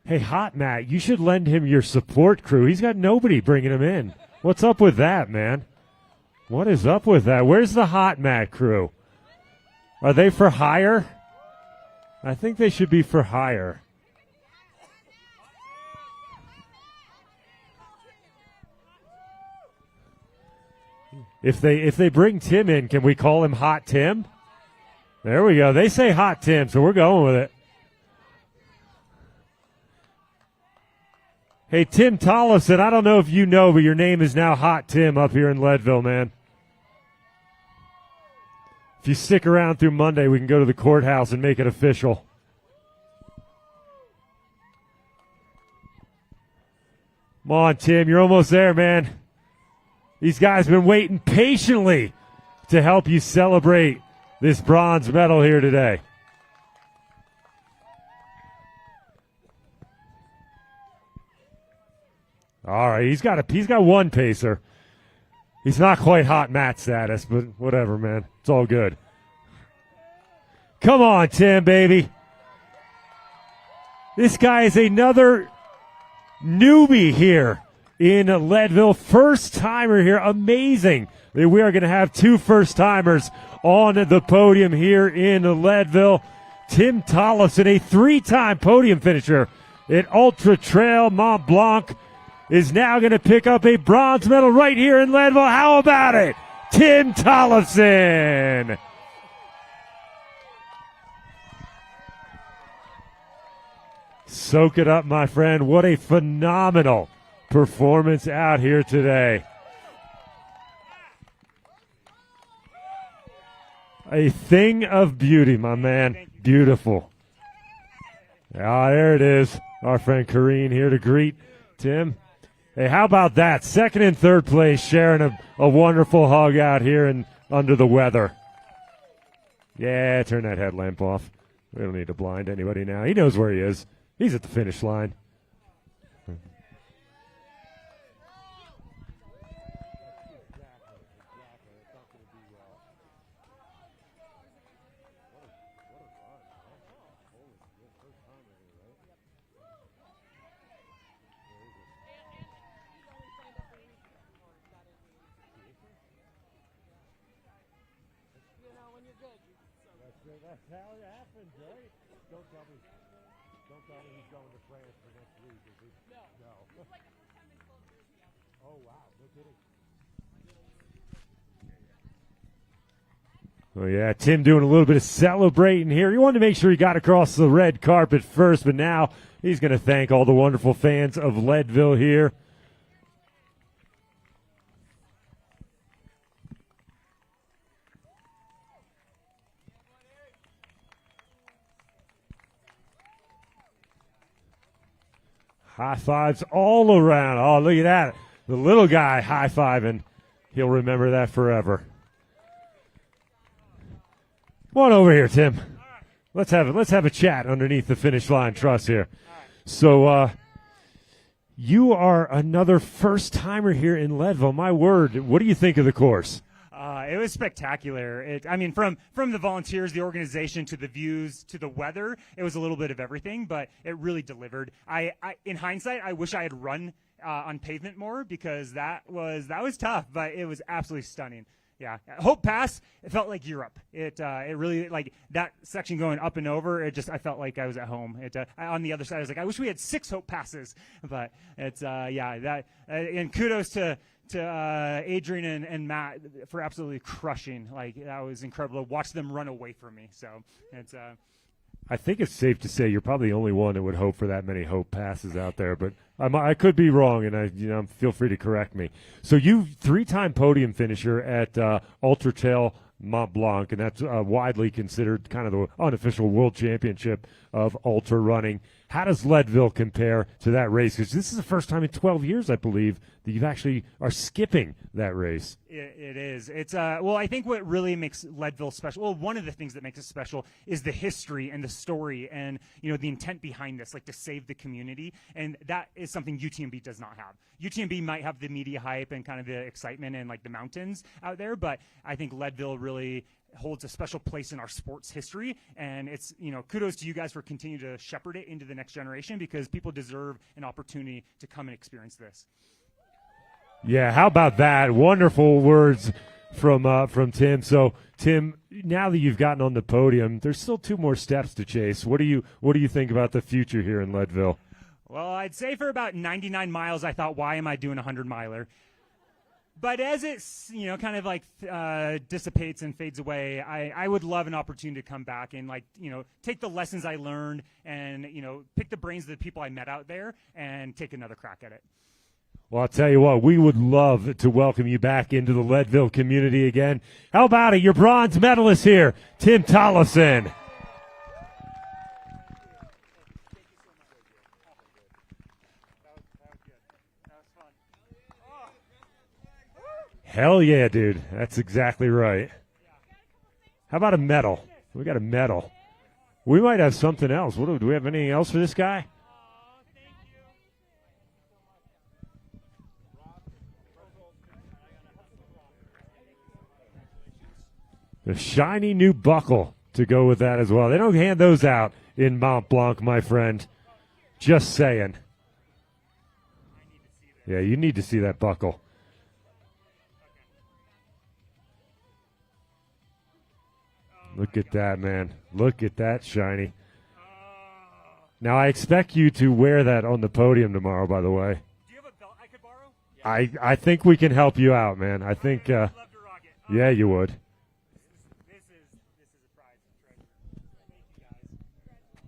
Hey, Hot Matt, you should lend him your support crew. He's got nobody bringing him in. What's up with that, man? What is up with that? Where's the Hot Matt crew? Are they for hire? I think they should be for hire. If they bring Tim in, can we call him Hot Tim? There we go. They say Hot Tim, so we're going with it. Hey, Tim Tollefson, I don't know if you know, but your name is now Hot Tim up here in Leadville, man. If you stick around through Monday, we can go to the courthouse and make it official. Come on, Tim, you're almost there, man. These guys have been waiting patiently to help you celebrate this bronze medal here today. All right, he's got one pacer. He's not quite Hot Matt status, but whatever, man. It's all good. Come on, Tim, baby. This guy is another newbie here in Leadville. First-timer here. Amazing that we are going to have two first-timers on the podium here in Leadville. Tim Tollefson, a three-time podium finisher at Ultra Trail Mont Blanc, is now going to pick up a bronze medal right here in Leadville. How about it? Tim Tollefson. Soak it up, my friend. What a phenomenal performance out here today. A thing of beauty, my man. Beautiful. Ah, there it is. Our friend Kareen here to greet Tim. Hey, how about that? Second and third place sharing a wonderful hug out here and under the weather. Yeah, turn that headlamp off. We don't need to blind anybody now. He knows where he is. He's at the finish line. That's how it happens, right? Don't tell me he's going to France for next week, is he? No. Oh, wow. No kidding. Oh, yeah. Tim doing a little bit of celebrating here. He wanted to make sure he got across the red carpet first, but now he's going to thank all the wonderful fans of Leadville here. High fives all around. Oh, look at that. The little guy high-fiving. He'll remember that forever. Come on over here, Tim. Let's have a chat underneath the finish line truss here. So you are another first-timer here in Leadville. My word, what do you think of the course? It was spectacular. From the volunteers, the organization, to the views, to the weather, it was a little bit of everything, but it really delivered. In hindsight, I wish I had run on pavement more because that was tough, but it was absolutely stunning. Yeah, Hope Pass, it felt like Europe. It really, like that section going up and over. I felt like I was at home. On the other side, I was like, I wish we had 6 Hope Passes, but it's and kudos to Adrian and Matt for absolutely crushing. Like, that was incredible to watch them run away from me. So it's. I think it's safe to say you're probably the only one that would hope for that many Hope Passes out there, but I could be wrong, and feel free to correct me. So you 3-time podium finisher at Ultra Trail Mont Blanc, and that's widely considered kind of the unofficial world championship of ultra running. How does Leadville compare to that race? Because this is the first time in 12 years, I believe, that you actually are skipping that race. It is. It's I think what really makes Leadville special. Well, one of the things that makes it special is the history and the story, and the intent behind this, like to save the community, and that is something UTMB does not have. UTMB might have the media hype and kind of the excitement and like the mountains out there, but I think Leadville really holds a special place in our sports history, and it's kudos to you guys for continuing to shepherd it into the next generation, because people deserve an opportunity to come and experience this. Yeah, how about that? Wonderful words from Tim. So, Tim, now that you've gotten on the podium, there's still 2 more steps to chase. What do you think about the future here in Leadville? Well, I'd say for about 99 miles, I thought, why am I doing a 100-miler? But as it kind of like dissipates and fades away, I would love an opportunity to come back and take the lessons I learned and pick the brains of the people I met out there and take another crack at it. Well, I'll tell you what, we would love to welcome you back into the Leadville community again. How about it? Your bronze medalist here, Tim Tollefson. Hell yeah, dude. That's exactly right. How about a medal? We got a medal. We might have something else. Do we have anything else for this guy? The shiny new buckle to go with that as well. They don't hand those out in Mont Blanc, my friend. Just saying. Yeah, you need to see that buckle. Look at that, man. Look at that shiny. Now, I expect you to wear that on the podium tomorrow, by the way. Do you have a belt I could borrow? I think we can help you out, man. I think, I'd love to rock it. Yeah, you would. This is a prize and treasure. Thank you, guys.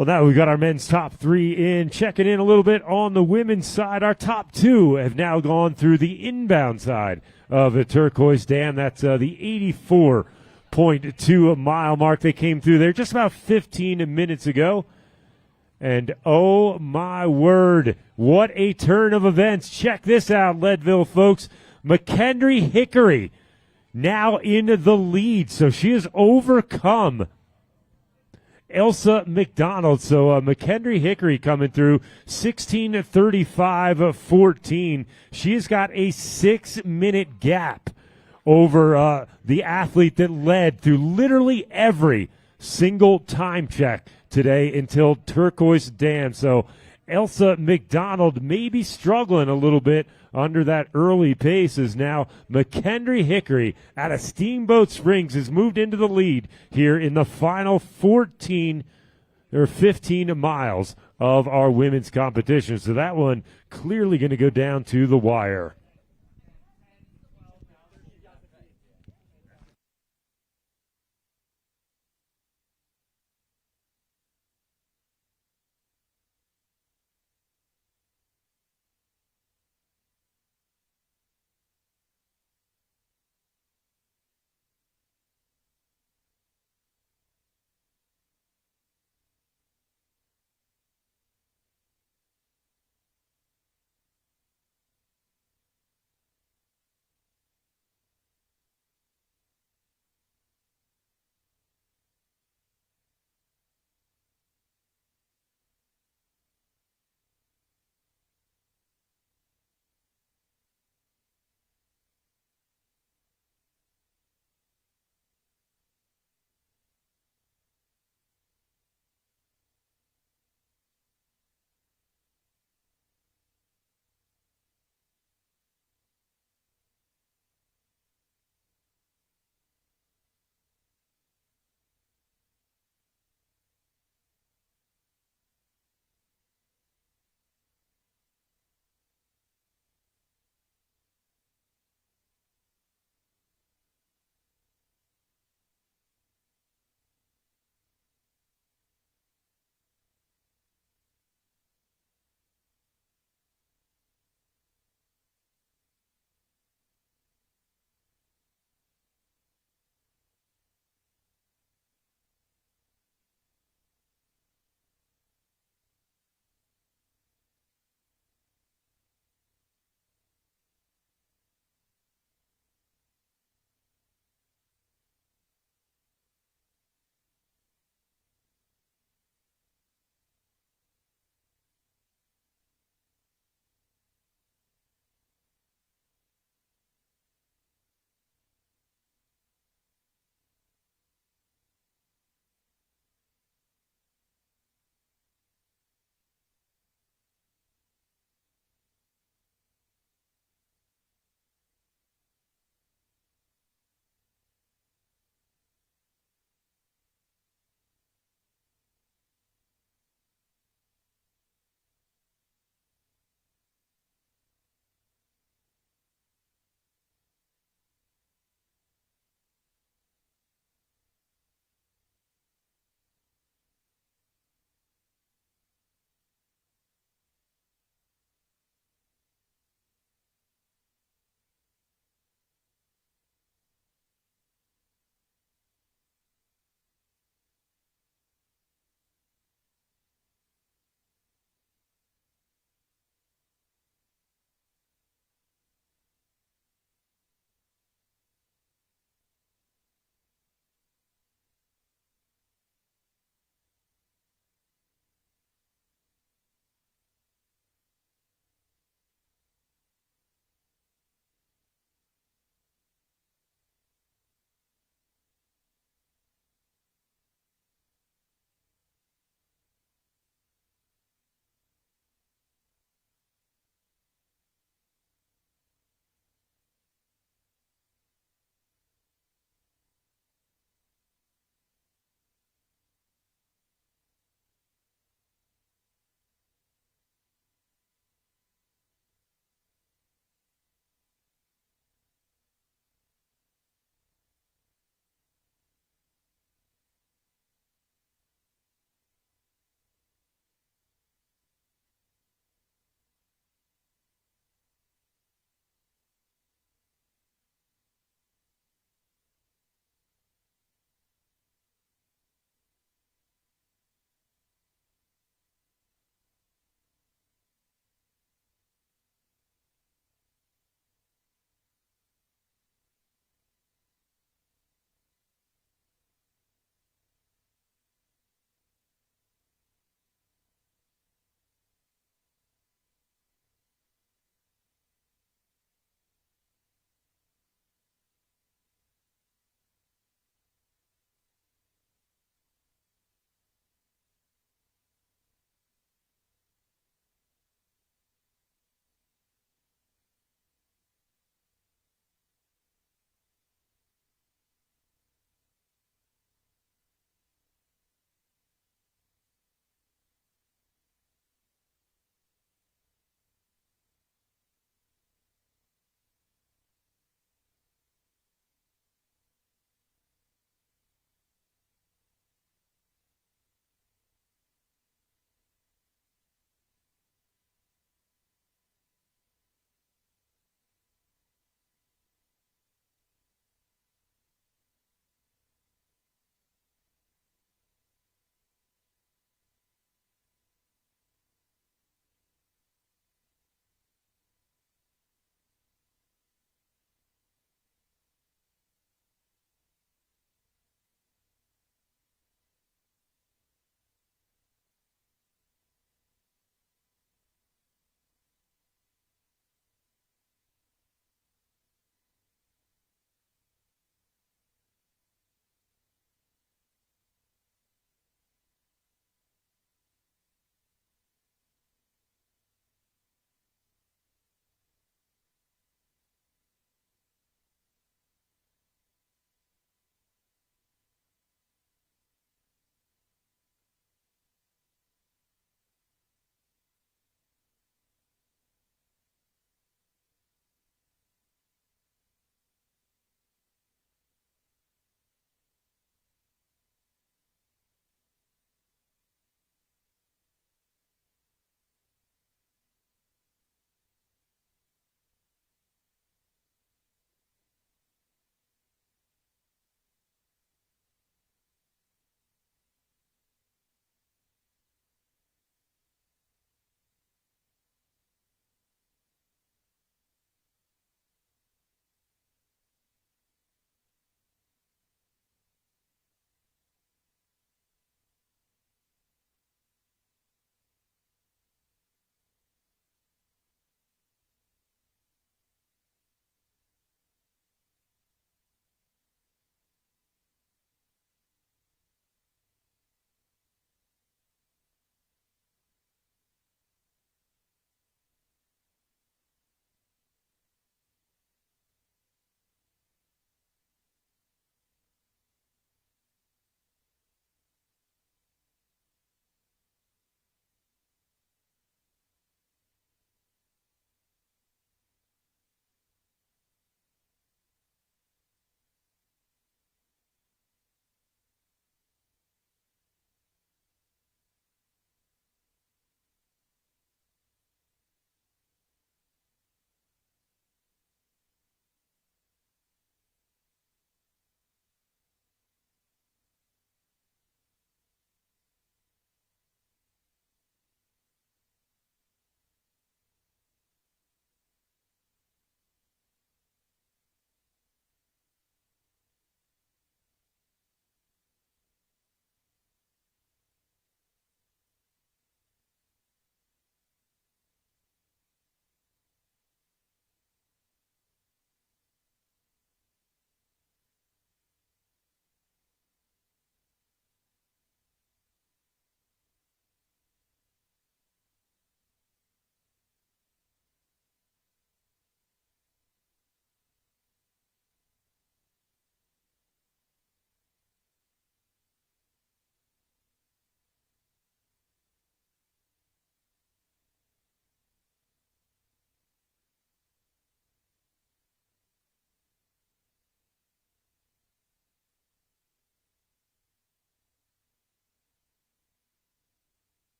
Well, now we've got our men's top 3 in. Checking in a little bit on the women's side. Our top 2 have now gone through the inbound side of the Turquoise Dam. That's the 84.2 mile mark. They came through there just about 15 minutes ago. And oh my word, what a turn of events. Check this out, Leadville folks. McKendry Hickory now in the lead. So she has overcome Elsa McDonald. So McKendry Hickory coming through 16:35:14. She has got a 6-minute gap over the athlete that led through literally every single time check today until Turquoise Dam. So Elsa McDonald may be struggling a little bit under that early pace, as now McKendry Hickory out of Steamboat Springs has moved into the lead here in the final 15 miles of our women's competition. So that one clearly going to go down to the wire.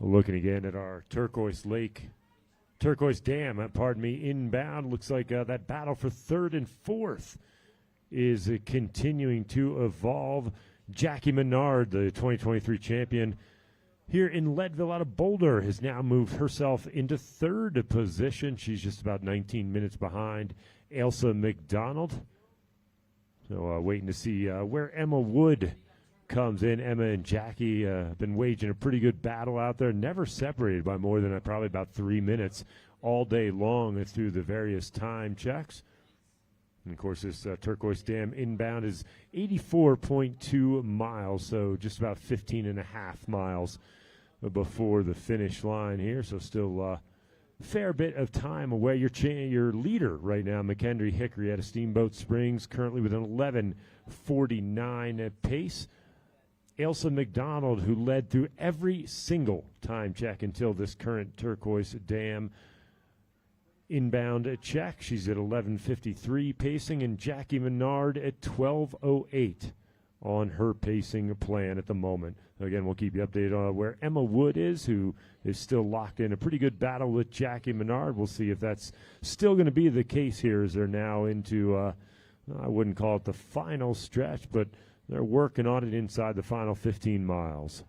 Looking again at our Turquoise Dam, inbound. Looks like that battle for third and fourth is continuing to evolve. Jackie Menard, the 2023 champion here in Leadville out of Boulder, has now moved herself into third position. She's just about 19 minutes behind Ailsa McDonald. So waiting to see where Emma Wood comes in. Emma and Jackie have been waging a pretty good battle out there, never separated by more than probably about 3 minutes all day long through the various time checks. And, of course, this Turquoise Dam inbound is 84.2 miles, so just about 15 and a half miles before the finish line here. So still a fair bit of time away. Your leader right now, McKendry Hickory out of Steamboat Springs, currently with an 11:49 pace. Ailsa McDonald, who led through every single time check until this current Turquoise Dam inbound check. She's at 11:53 pacing, and Jackie Menard at 12:08 on her pacing plan at the moment. Again, we'll keep you updated on where Emma Wood is, who is still locked in a pretty good battle with Jackie Menard. We'll see if that's still going to be the case here as they're now into, I wouldn't call it the final stretch, but they're working on it inside the final 15 miles.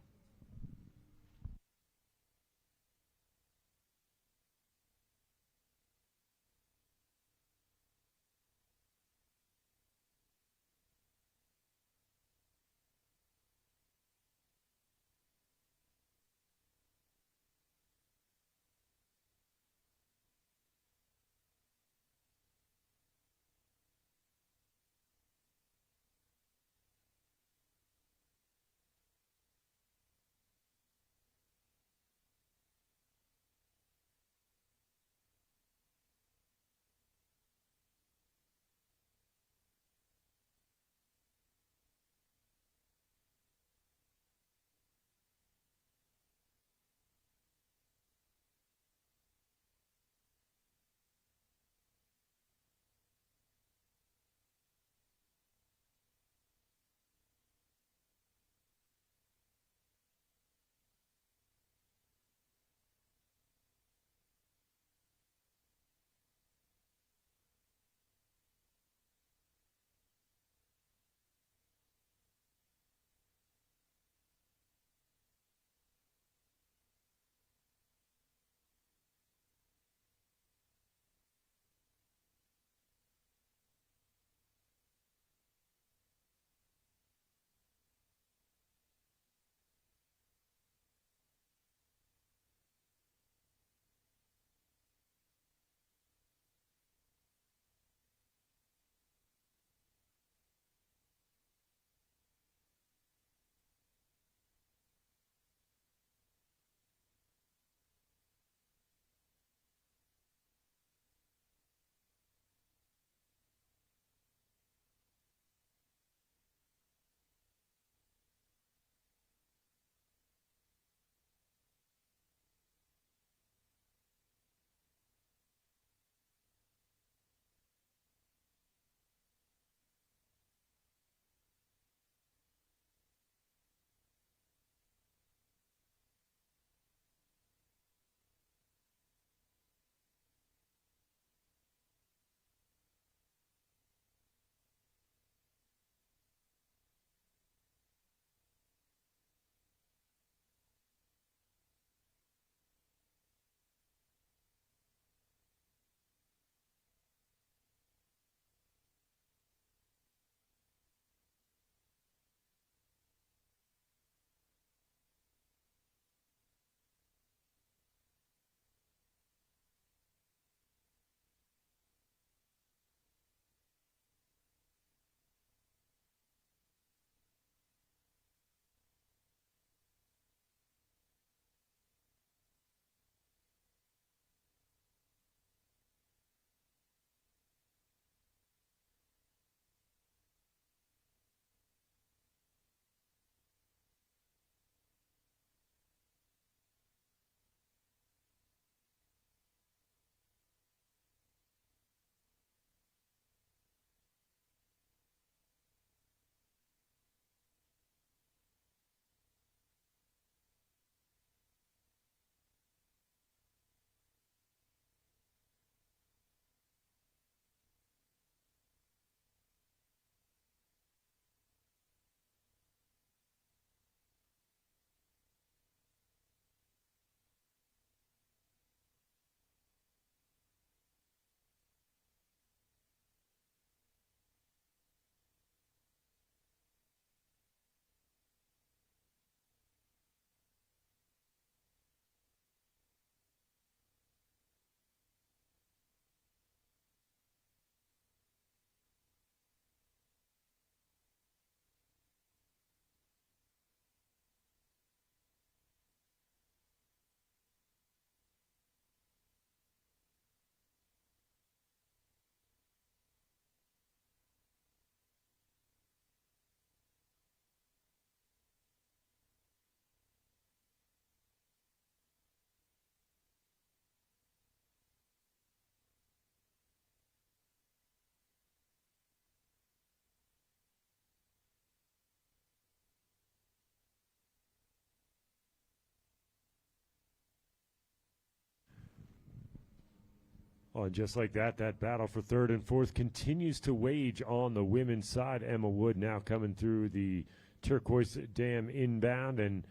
Oh, just like that, that battle for third and fourth continues to wage on the women's side. Emma Wood now coming through the Turquoise Dam inbound, and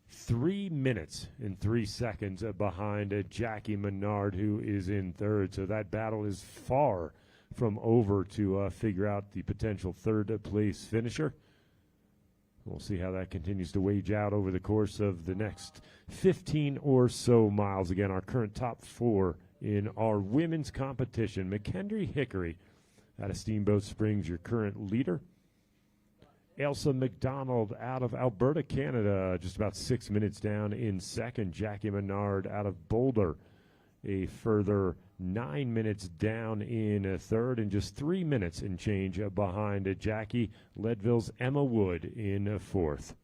3 minutes and 3 seconds behind Jackie Menard, who is in third. So that battle is far from over to figure out the potential third place finisher. We'll see how that continues to wage out over the course of the next 15 or so miles. Again, our current top four in our women's competition. McKendree Hickory out of Steamboat Springs, your current leader. Ailsa McDonald out of Alberta, Canada, just about 6 minutes down in second. Jackie Menard out of Boulder, a further 9 minutes down in third, and just 3 minutes and change behind Jackie. Leadville's Emma Wood in fourth.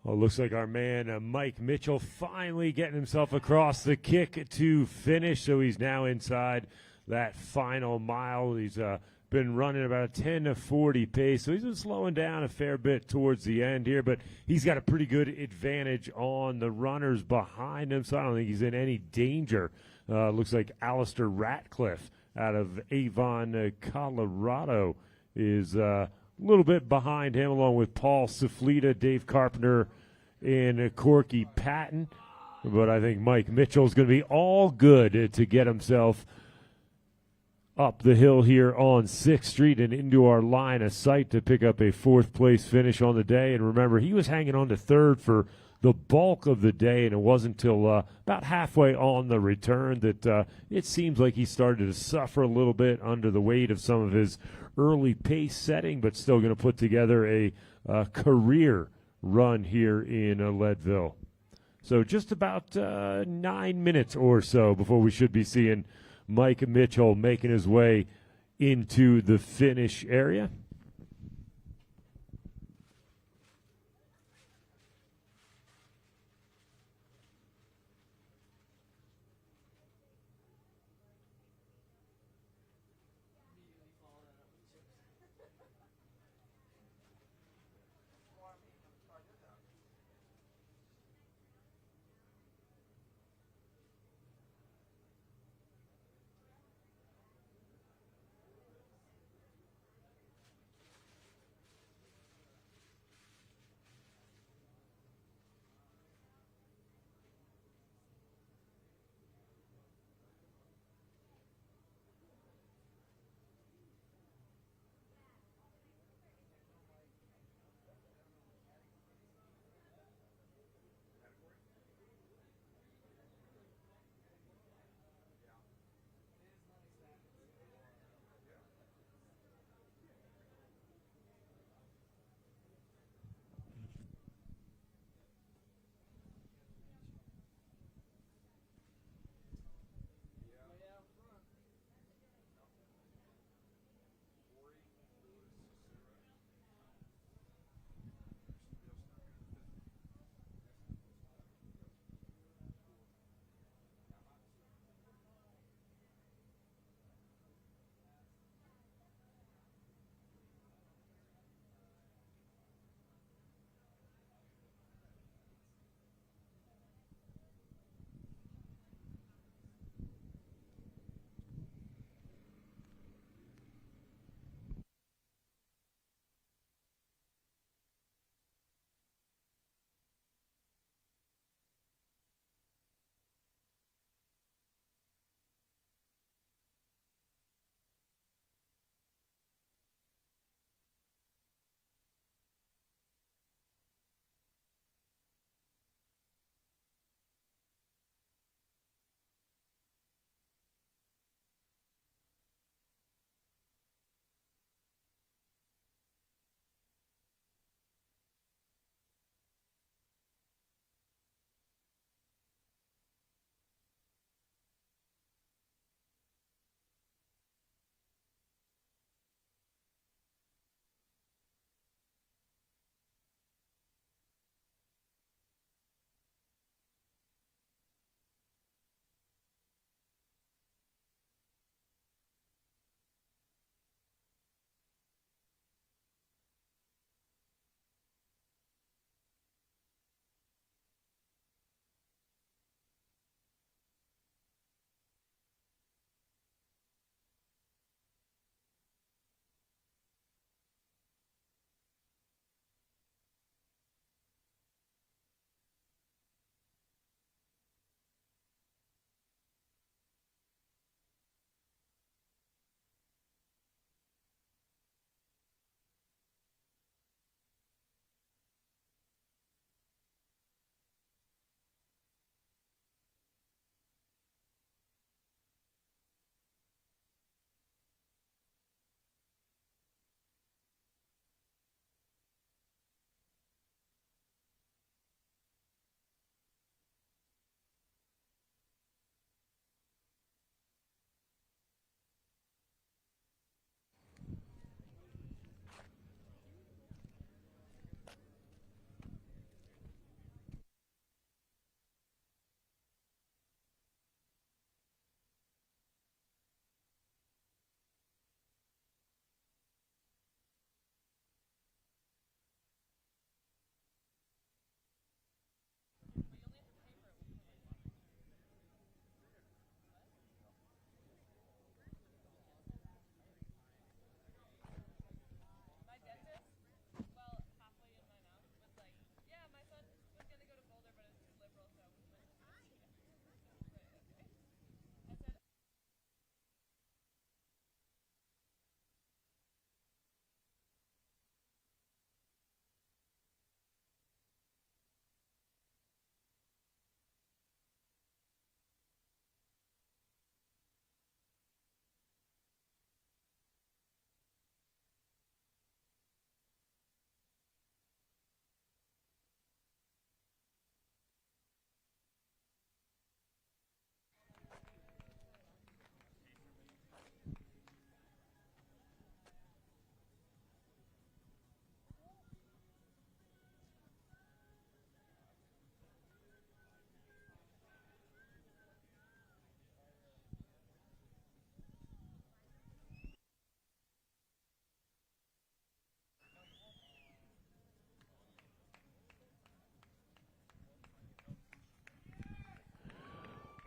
Well, looks like our man Mike Mitchell finally getting himself across the kick to finish, so he's now inside that final mile. He's been running about a 10:40 pace, so he's been slowing down a fair bit towards the end here, but he's got a pretty good advantage on the runners behind him, so I don't think he's in any danger. Looks like Alistair Ratcliffe out of Avon, Colorado is a little bit behind him, along with Paul Saflita, Dave Carpenter, and Corky Patton. But I think Mike Mitchell's going to be all good to get himself up the hill here on 6th Street and into our line of sight to pick up a 4th-place finish on the day. And remember, he was hanging on to 3rd for the bulk of the day, and it wasn't until about halfway on the return that it seems like he started to suffer a little bit under the weight of some of his early pace setting, but still going to put together a career run here in Leadville. So just about 9 minutes or so before we should be seeing Mike Mitchell making his way into the finish area.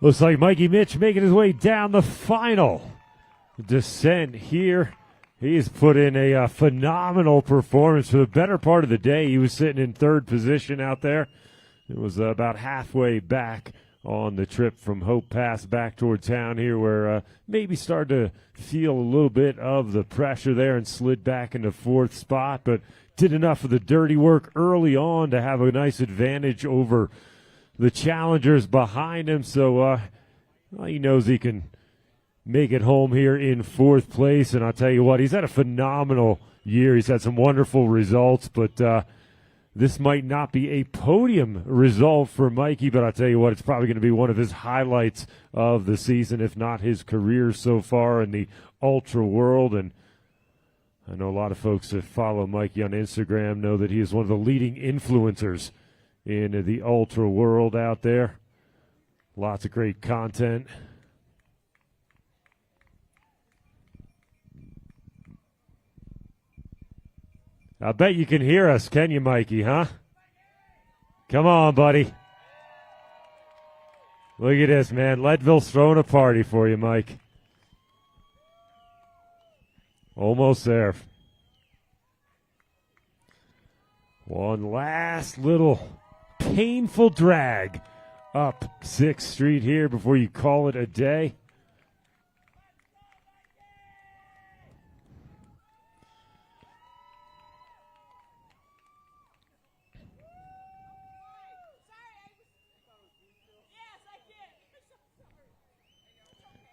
Looks like Mikey Mitch making his way down the final descent here. He's put in a phenomenal performance for the better part of the day. He was sitting in third position out there. It was about halfway back on the trip from Hope Pass back toward town here, where maybe started to feel a little bit of the pressure there and slid back into fourth spot, but did enough of the dirty work early on to have a nice advantage over the challengers behind him. So he knows he can make it home here in fourth place. And I'll tell you what, he's had a phenomenal year. He's had some wonderful results, but this might not be a podium result for Mikey, but I'll tell you what, it's probably going to be one of his highlights of the season, if not his career so far in the ultra world. And I know a lot of folks that follow Mikey on Instagram know that he is one of the leading influencers in the ultra world out there. Lots of great content. I bet you can hear us, can you, Mikey, huh? Come on, buddy. Look at this, man. Leadville's throwing a party for you, Mike. Almost there. One last little painful drag up 6th Street here before you call it a day.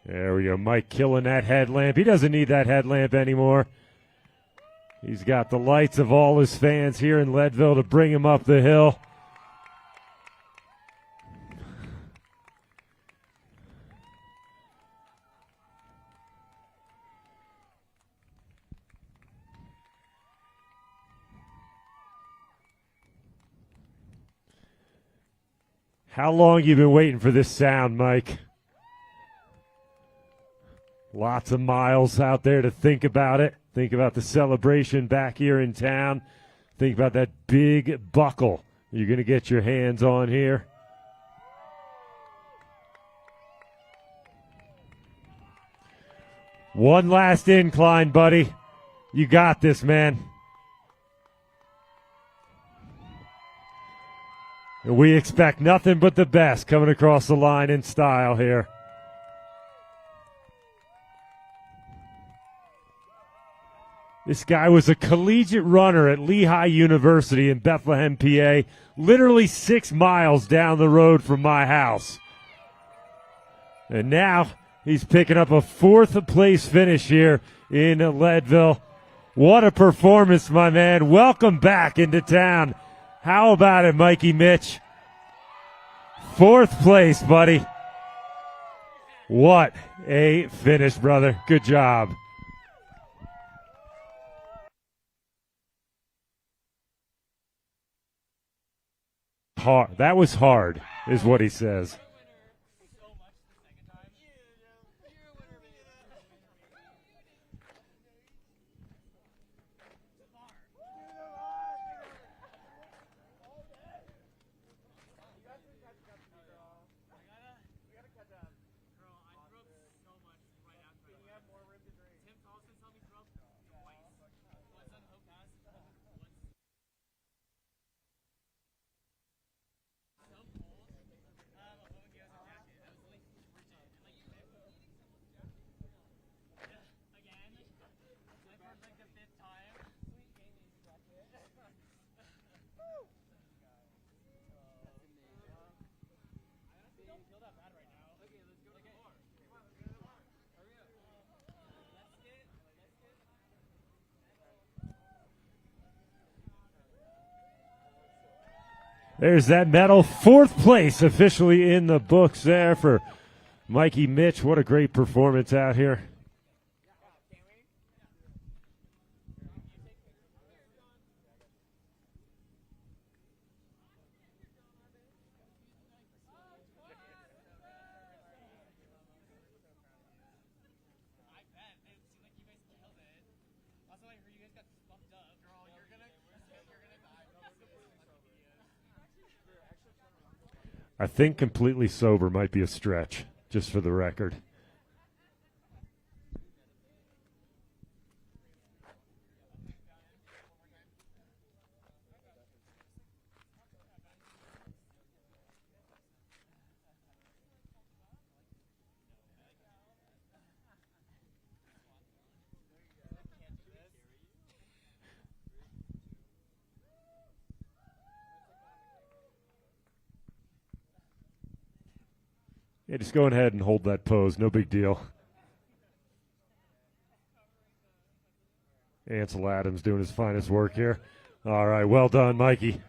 There we go. Mike killing that headlamp. He doesn't need that headlamp anymore. He's got the lights of all his fans here in Leadville to bring him up the hill. How long you been waiting for this sound, Mike? Lots of miles out there to think about it. Think about the celebration back here in town. Think about that big buckle you're going to get your hands on here. One last incline, buddy. You got this, man. And we expect nothing but the best coming across the line in style here. This guy was a collegiate runner at Lehigh University in Bethlehem, PA, literally 6 miles down the road from my house. And now he's picking up a 4th place finish here in Leadville. What a performance, my man. Welcome back into town. How about it, Mikey Mitch? 4th place, buddy. What a finish, brother. Good job. Hard. That was hard, is what he says. There's that medal. 4th place officially in the books there for Mikey Mitch. What a great performance out here. I think completely sober might be a stretch, just for the record. Yeah, just go ahead and hold that pose. No big deal. Ansel Adams doing his finest work here. All right, well done, Mikey.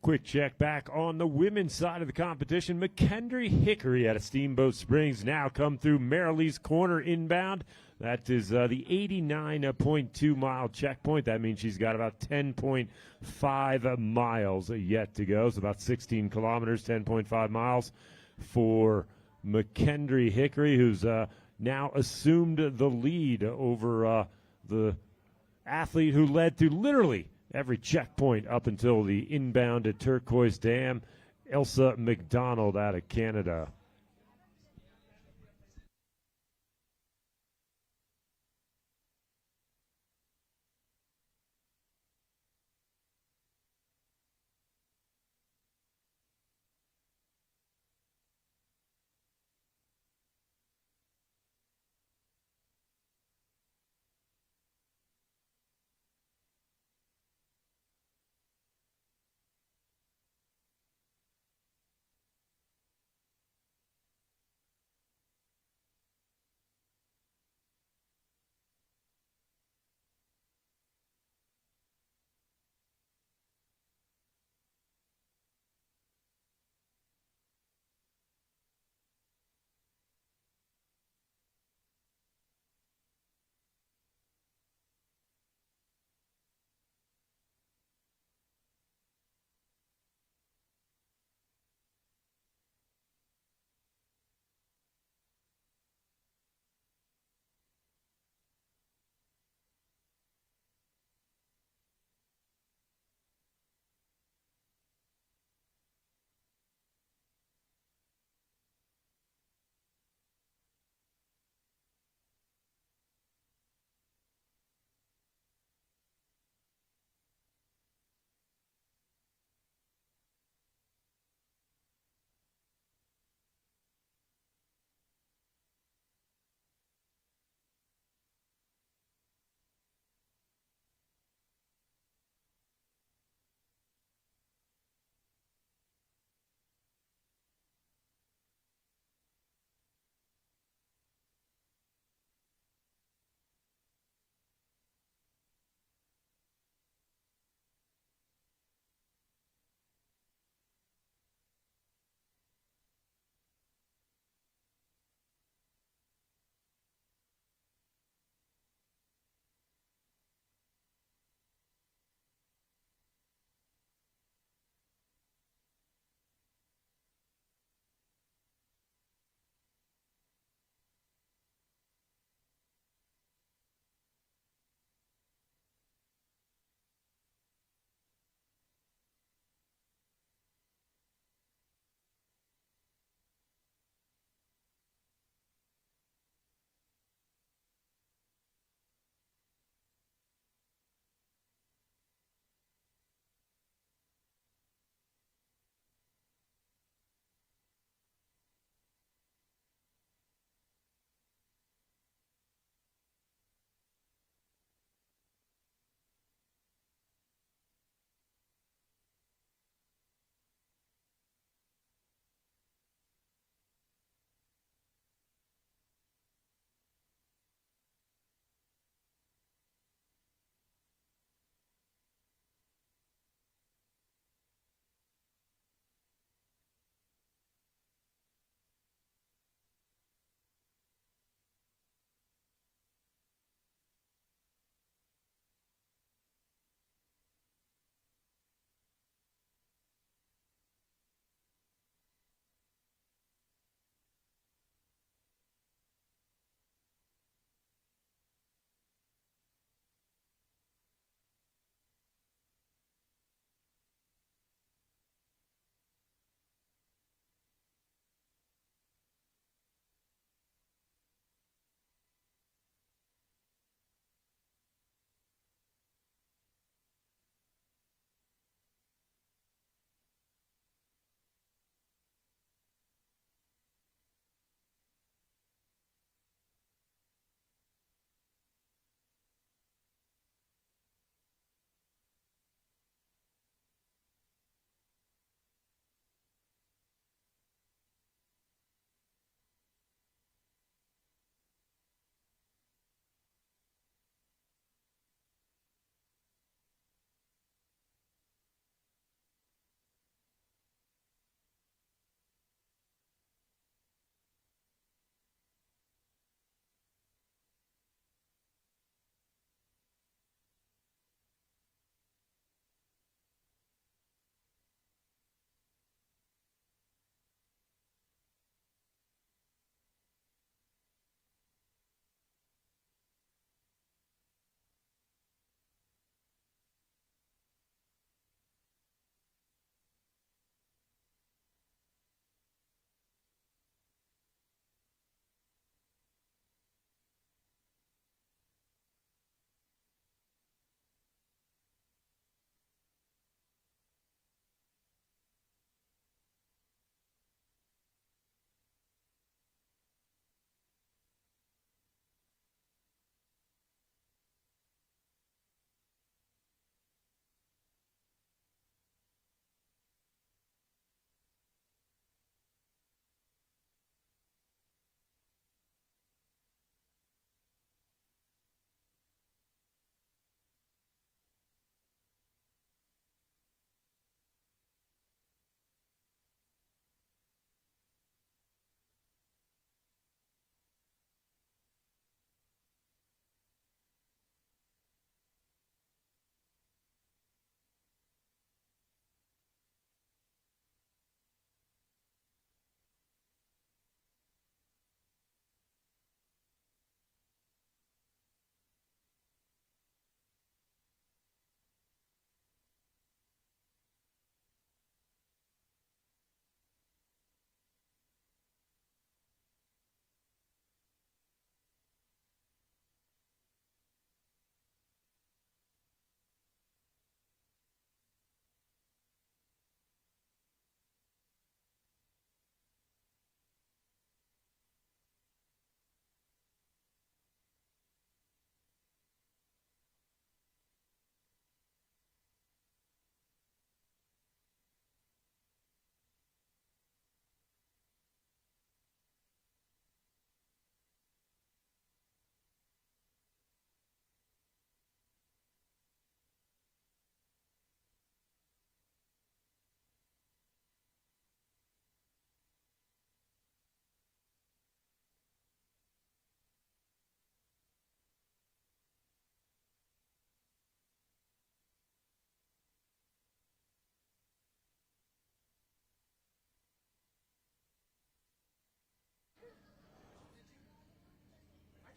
Quick check back on the women's side of the competition. McKendree Hickory out of Steamboat Springs now come through Marilee's Corner inbound. That is the 89.2 mile checkpoint. That means she's got about 10.5 miles yet to go. So about 16 kilometers, 10.5 miles for McKendree Hickory, who's now assumed the lead over the athlete who led through literally every checkpoint up until the inbound at Turquoise Dam, Elsa McDonald out of Canada.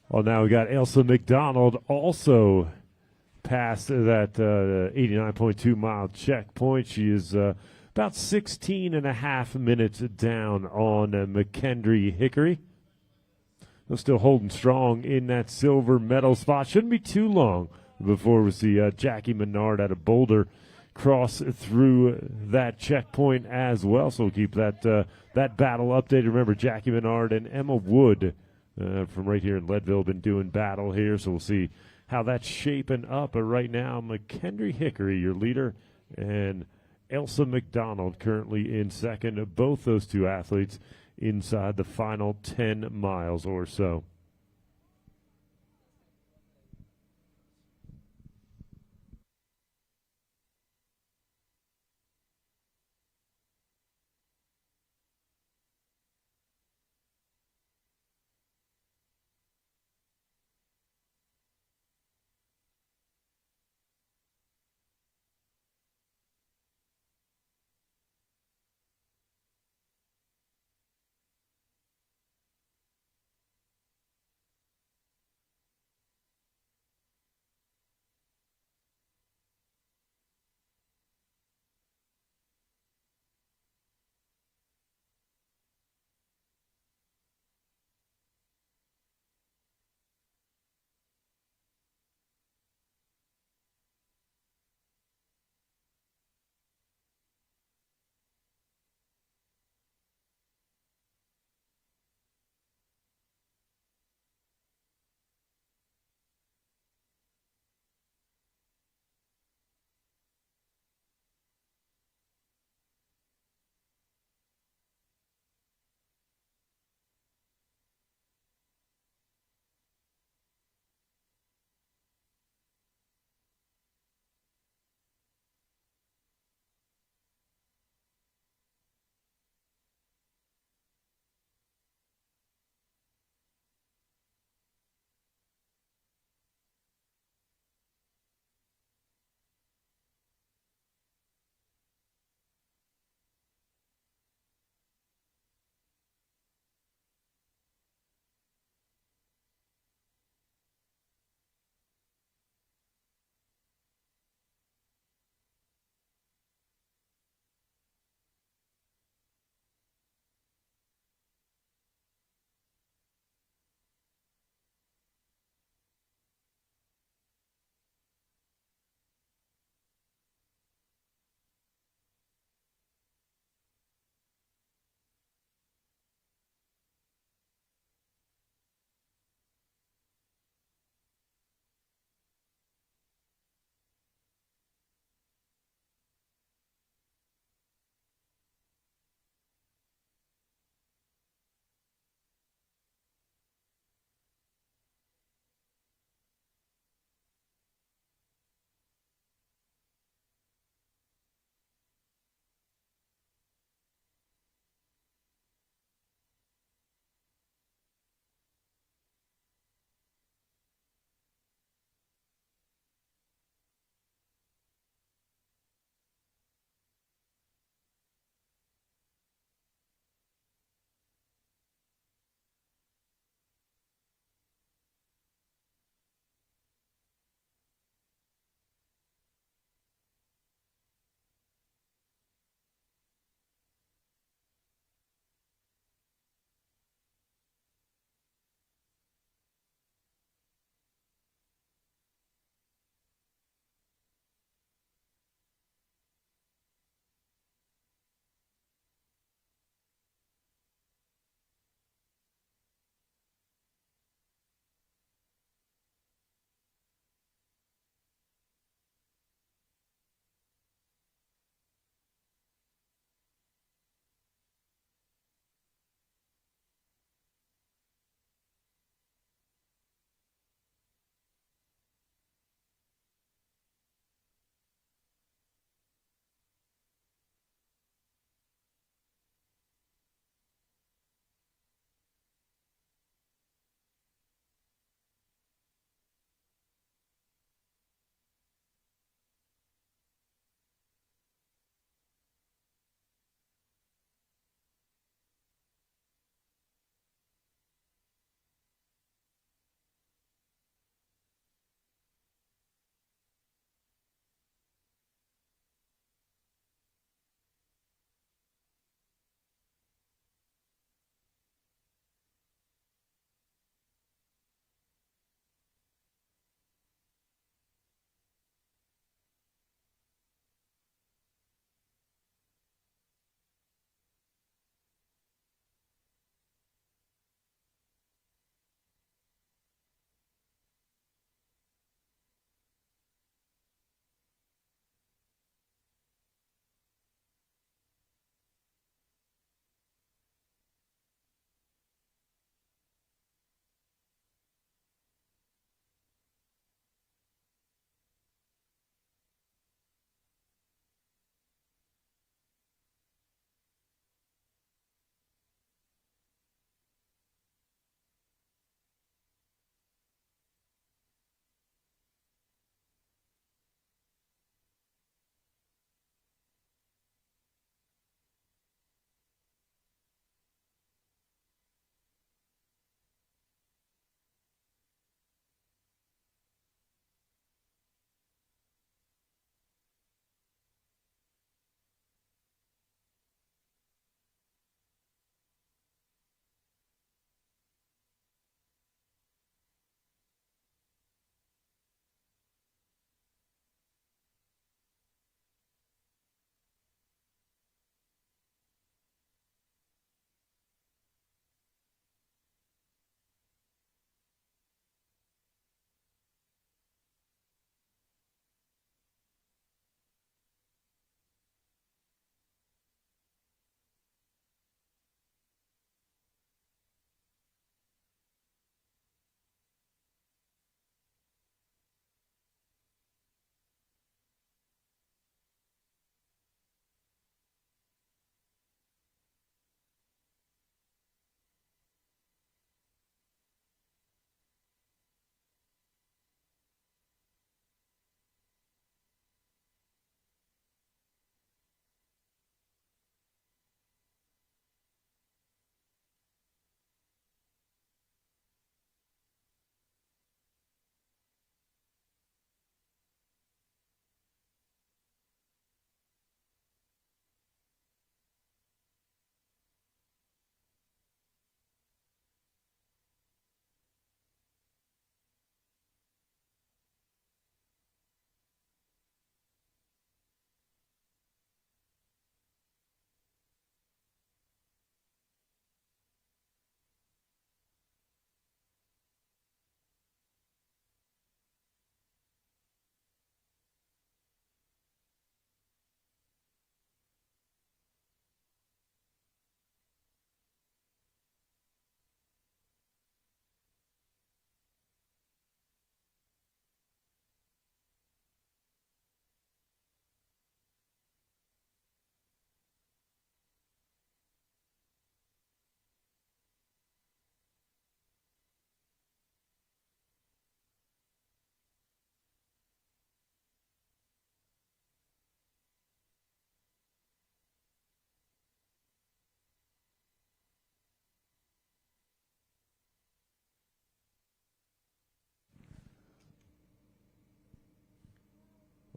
Well, now we got Elsa McDonald also past that 89.2 mile checkpoint. She is about 16 and a half minutes down on McKendry Hickory. They're still holding strong in that silver medal spot. Shouldn't be too long before we see Jackie Menard out of Boulder cross through that checkpoint as well. So we'll keep that battle updated. Remember, Jackie Menard and Emma Wood from right here in Leadville have been doing battle here. So we'll see how that's shaping up. But right now, McKendry Hickory, your leader, and Elsa McDonald currently in second. Both those two athletes inside the final 10 miles or so.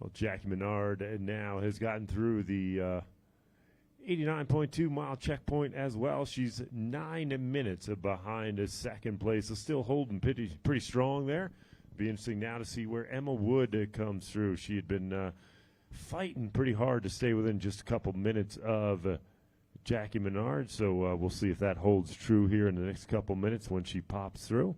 Well, Jackie Menard now has gotten through the 89.2 mile checkpoint as well. She's 9 minutes behind a second place. So still holding pretty strong there. Be interesting now to see where Emma Wood comes through. She had been fighting pretty hard to stay within just a couple minutes of Jackie Menard. So we'll see if that holds true here in the next couple minutes when she pops through.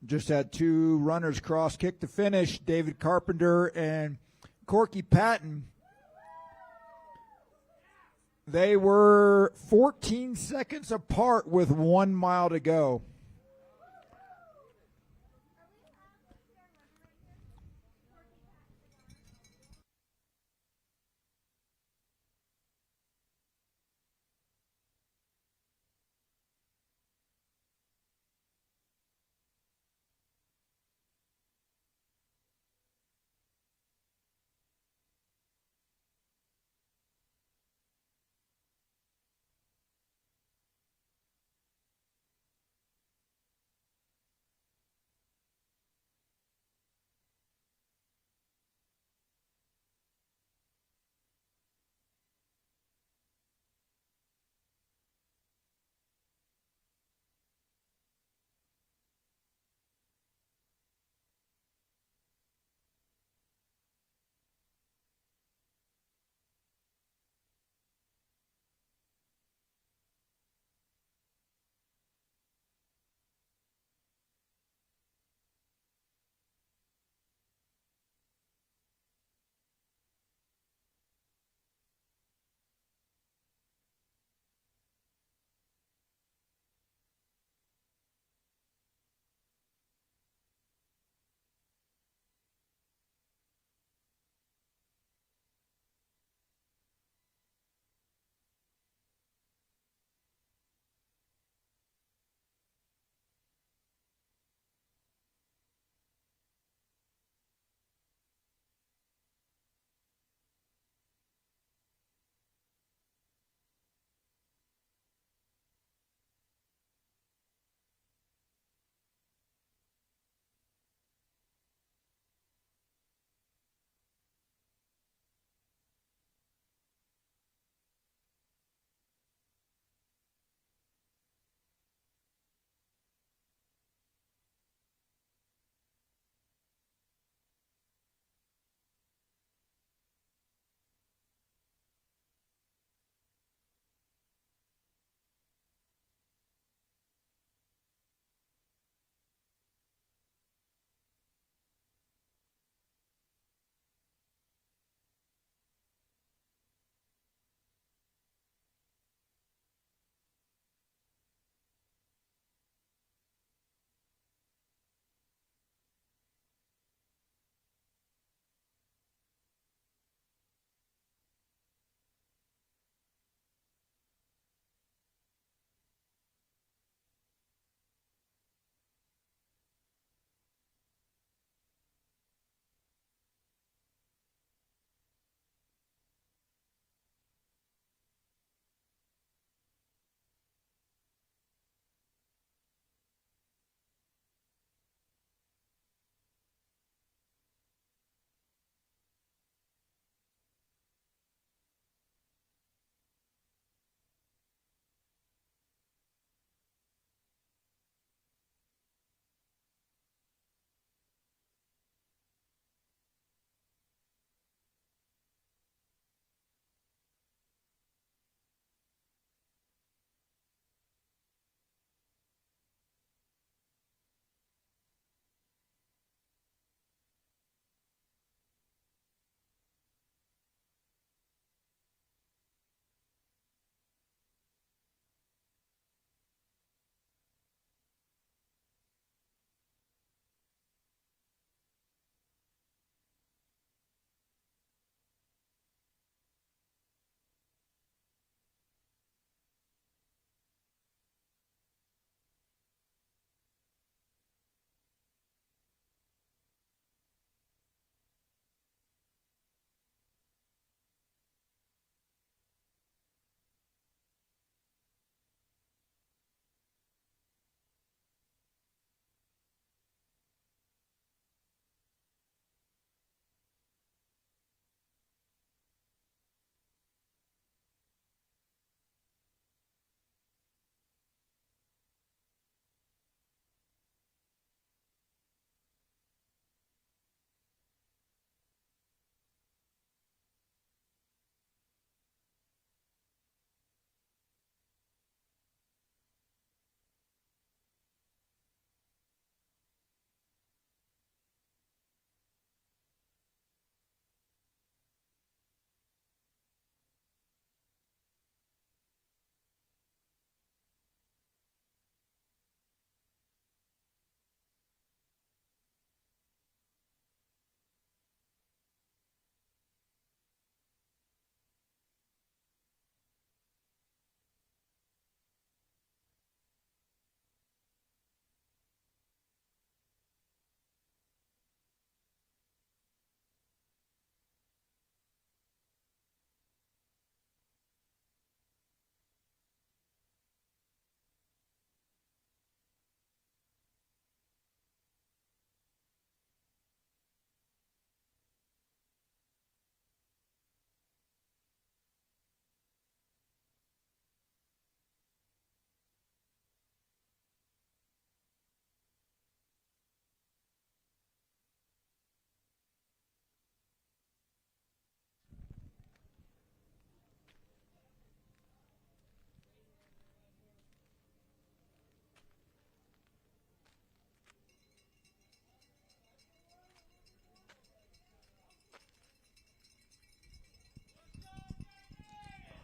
Just had two runners cross kick to finish, David Carpenter and Corky Patton. They were 14 seconds apart with 1 mile to go.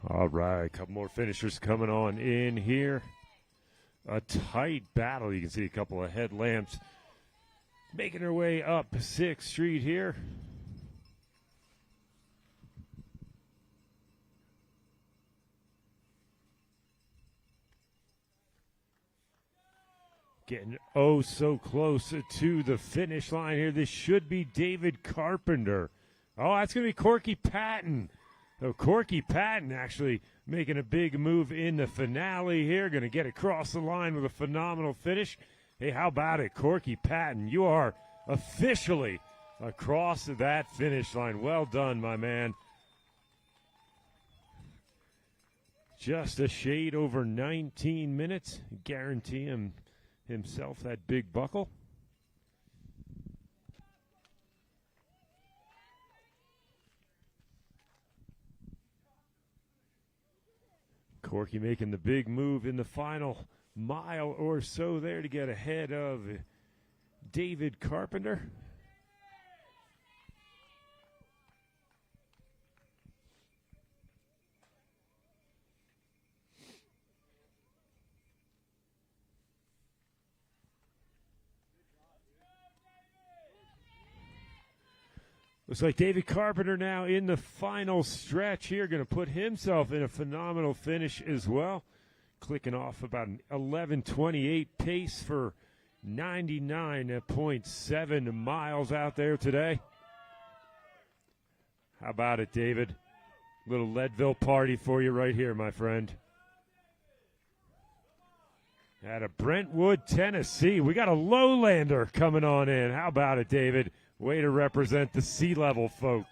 All right, a couple more finishers coming on in here. A tight battle. You can see a couple of headlamps making their way up 6th Street here. Getting oh so close to the finish line here. This should be David Carpenter. Oh, that's going to be Corky Patton. So Corky Patton actually making a big move in the finale here. Going to get across the line with a phenomenal finish. Hey, how about it, Corky Patton? You are officially across that finish line. Well done, my man. Just a shade over 19 minutes. Guarantee himself that big buckle. Corky making the big move in the final mile or so there to get ahead of David Carpenter. Looks like David Carpenter now in the final stretch here, going to put himself in a phenomenal finish as well. Clicking off about an 11:28 pace for 99.7 miles out there today. How about it, David? Little Leadville party for you right here, my friend. Out of Brentwood, Tennessee. We got a lowlander coming on in. How about it, David? Way to represent the sea level folk.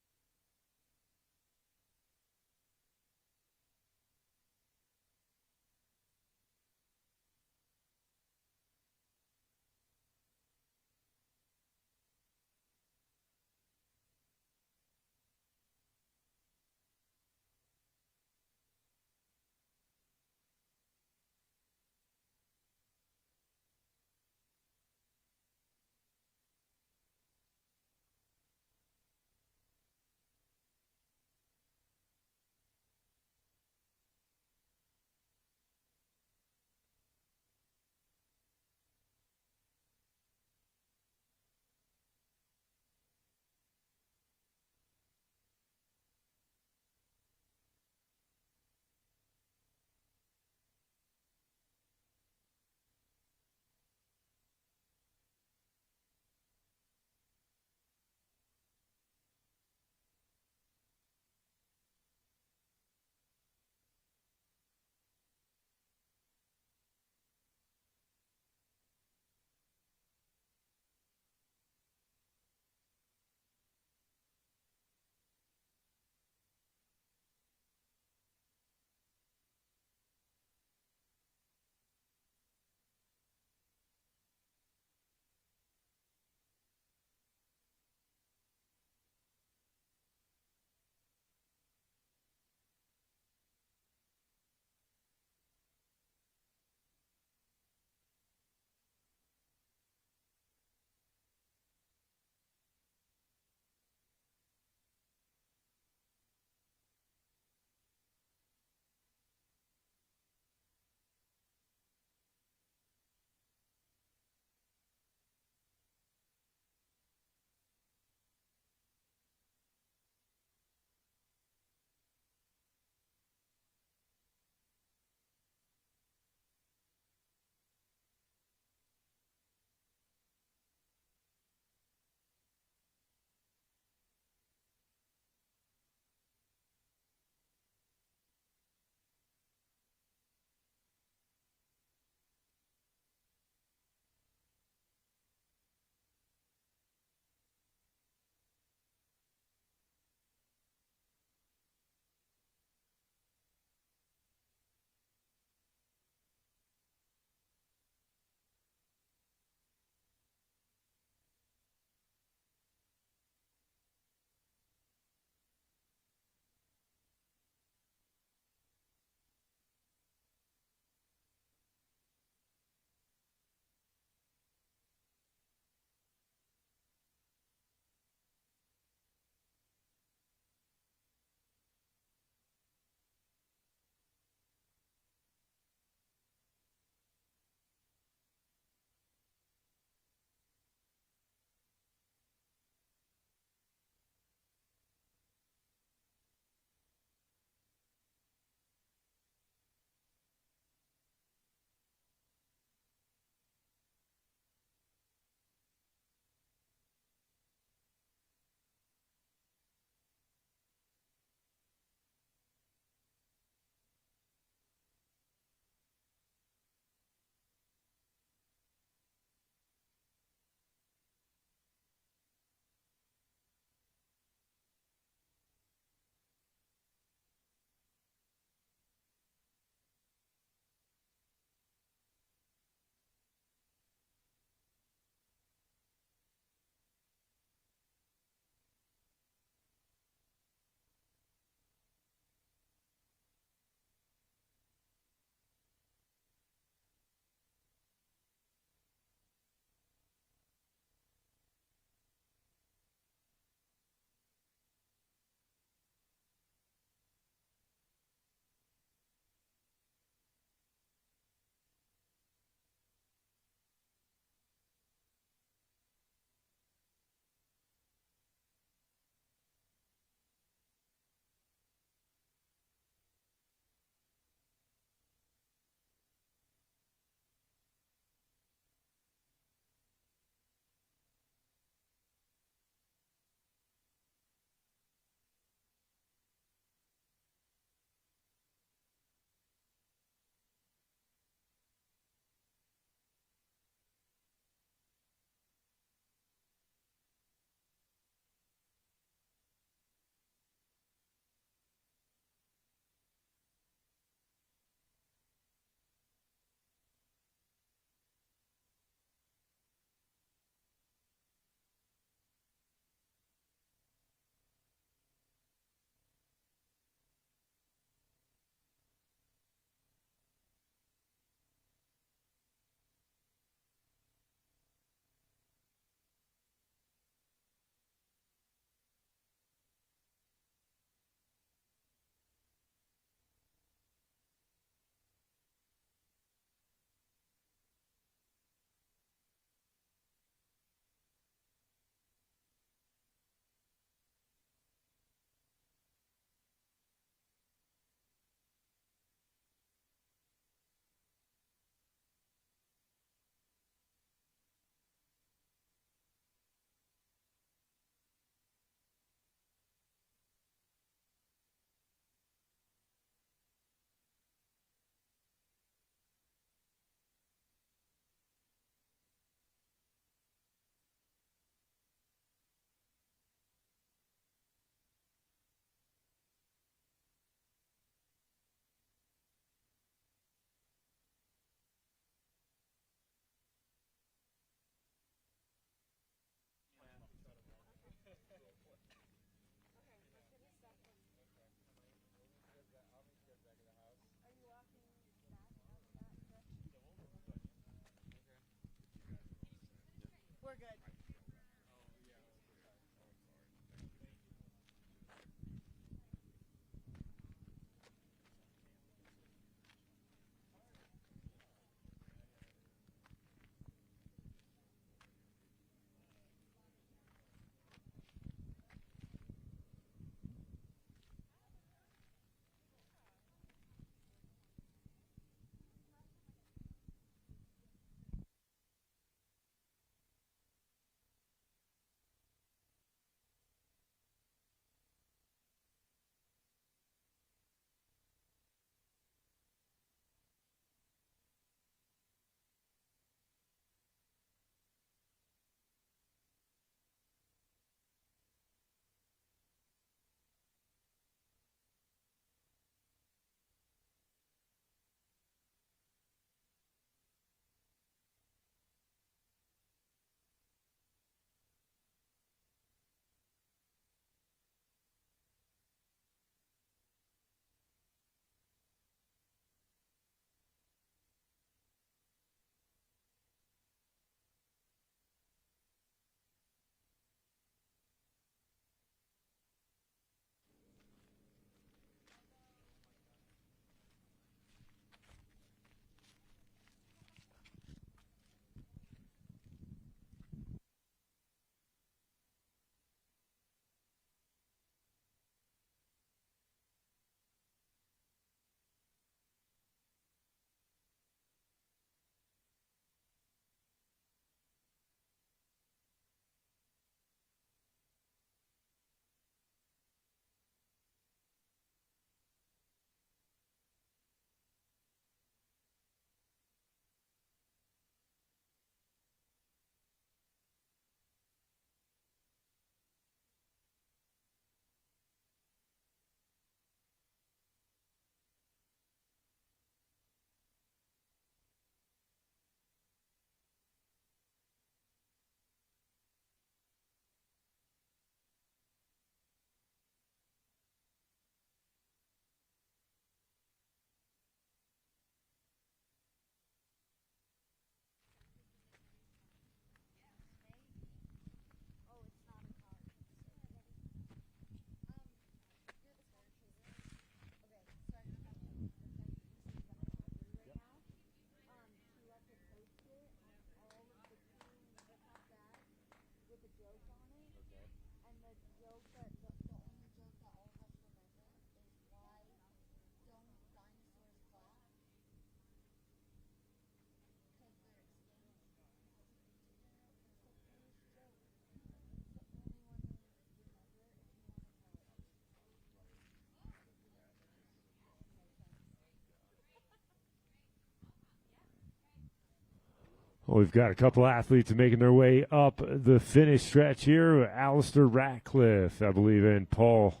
Well, we've got a couple athletes making their way up the finish stretch here. Alistair Ratcliffe, I believe, and Paul.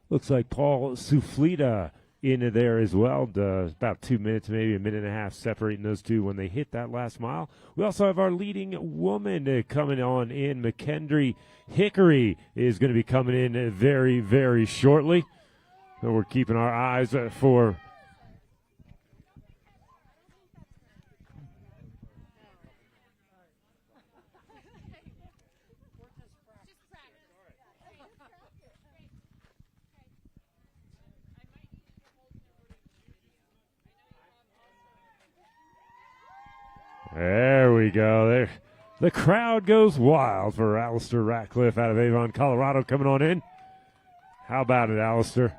Looks like Paul Suflita into there as well. About 2 minutes, maybe a minute and a half separating those two when they hit that last mile. We also have our leading woman coming on in. McKendry Hickory is going to be coming in very, very shortly. So we're keeping our eyes for... There we go. There, the crowd goes wild for Alistair Ratcliffe out of Avon, Colorado, coming on in. How about it, Alistair?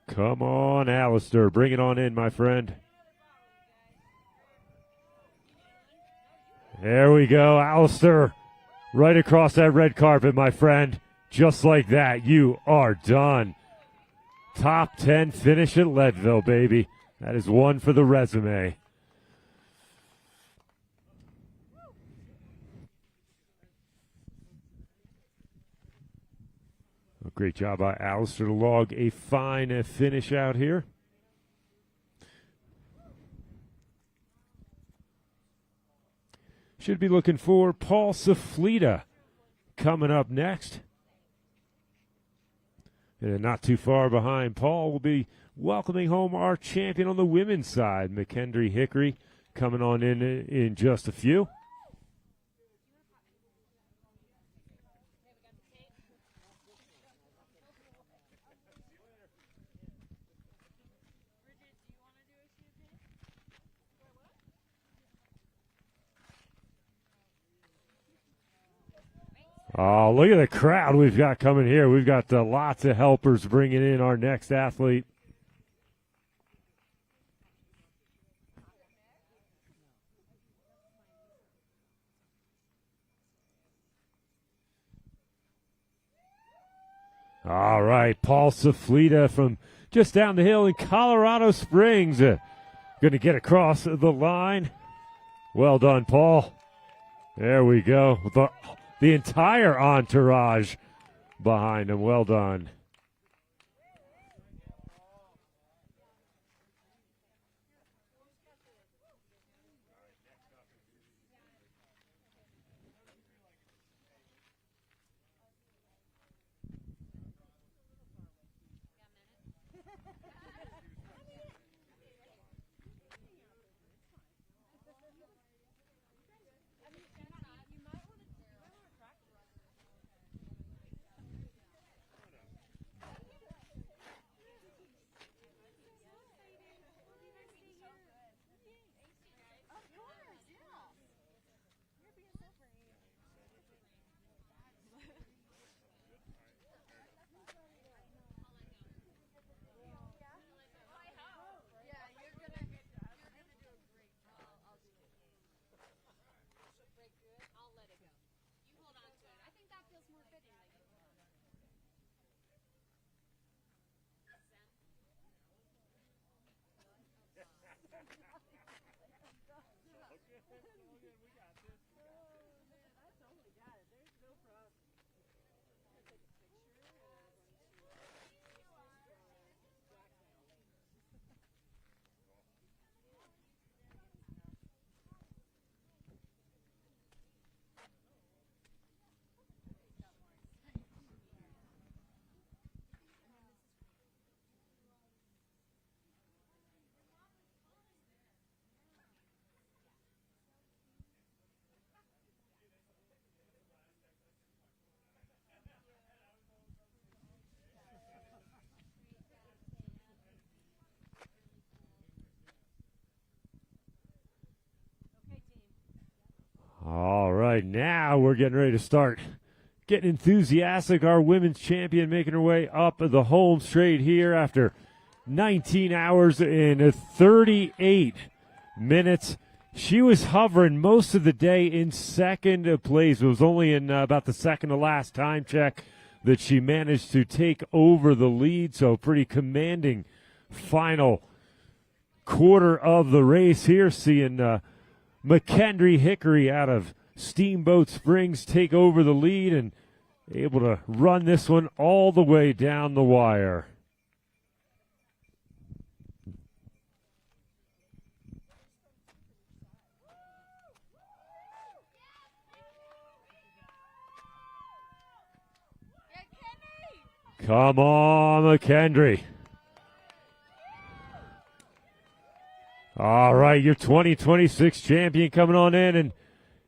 Come on, Alistair. Bring it on in, my friend. There we go, Alistair. Right across that red carpet, my friend. Just like that, you are done. Top 10 finish at Leadville, baby. That is one for the resume. A great job by Alistair to log a fine finish out here. Should be looking for Paul Suflita coming up next. And not too far behind, Paul will be welcoming home our champion on the women's side, McKendry Hickory, coming on in just a few. Oh, look at the crowd we've got coming here. We've got lots of helpers bringing in our next athlete. All right, Paul Suflita from just down the hill in Colorado Springs. Going to get across the line. Well done, Paul. There we go. The entire entourage behind him. Well done. All right, now we're getting ready to start getting enthusiastic. Our women's champion making her way up the home straight here after 19 hours and 38 minutes. She was hovering most of the day in second place. It was only in about the second to last time check that she managed to take over the lead. So pretty commanding final quarter of the race here, seeing McKendry Hickory out of Steamboat Springs take over the lead and able to run this one all the way down the wire. Come on, McKendry. All right, your 2026 champion coming on in. And,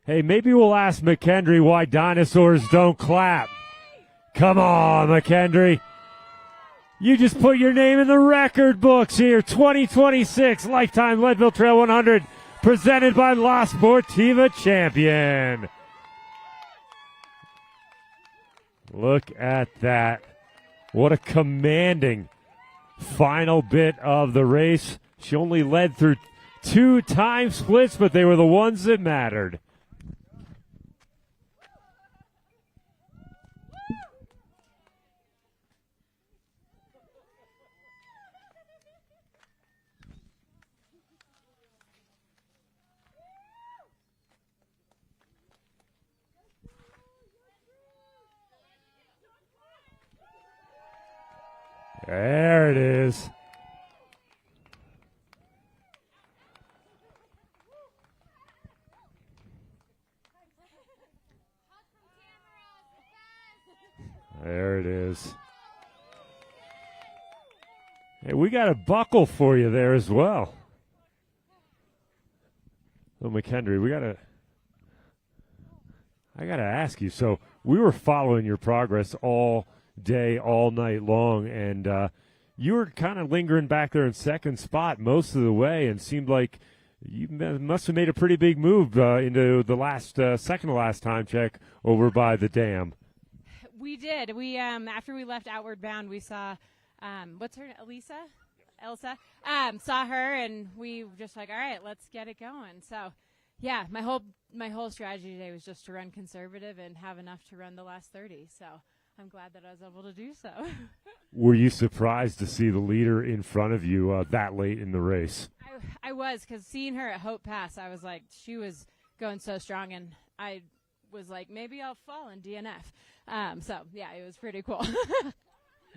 hey, maybe we'll ask McKendry why dinosaurs don't clap. Come on, McKendry. You just put your name in the record books here. 2026 Lifetime Leadville Trail 100 presented by La Sportiva Champion. Look at that. What a commanding final bit of the race. She only led through 2 time splits, but they were the ones that mattered. There it is. There it is. Hey, we got a buckle for you there as well. So McKendry, I gotta ask you, so we were following your progress all day, all night long, and you were kind of lingering back there in second spot most of the way, and seemed like you must have made a pretty big move into the last second to last time check over by the dam. We did. We after we left Outward Bound, we saw what's her Elsa. Saw her, and we just like, all right, let's get it going. So, yeah, my whole strategy today was just to run conservative and have enough to run the last 30. So I'm glad that I was able to do so. Were you surprised to see the leader in front of you that late in the race? I was, because seeing her at Hope Pass, I was like, she was going so strong, and I was like, maybe I'll fall in DNF. So, yeah, it was pretty cool.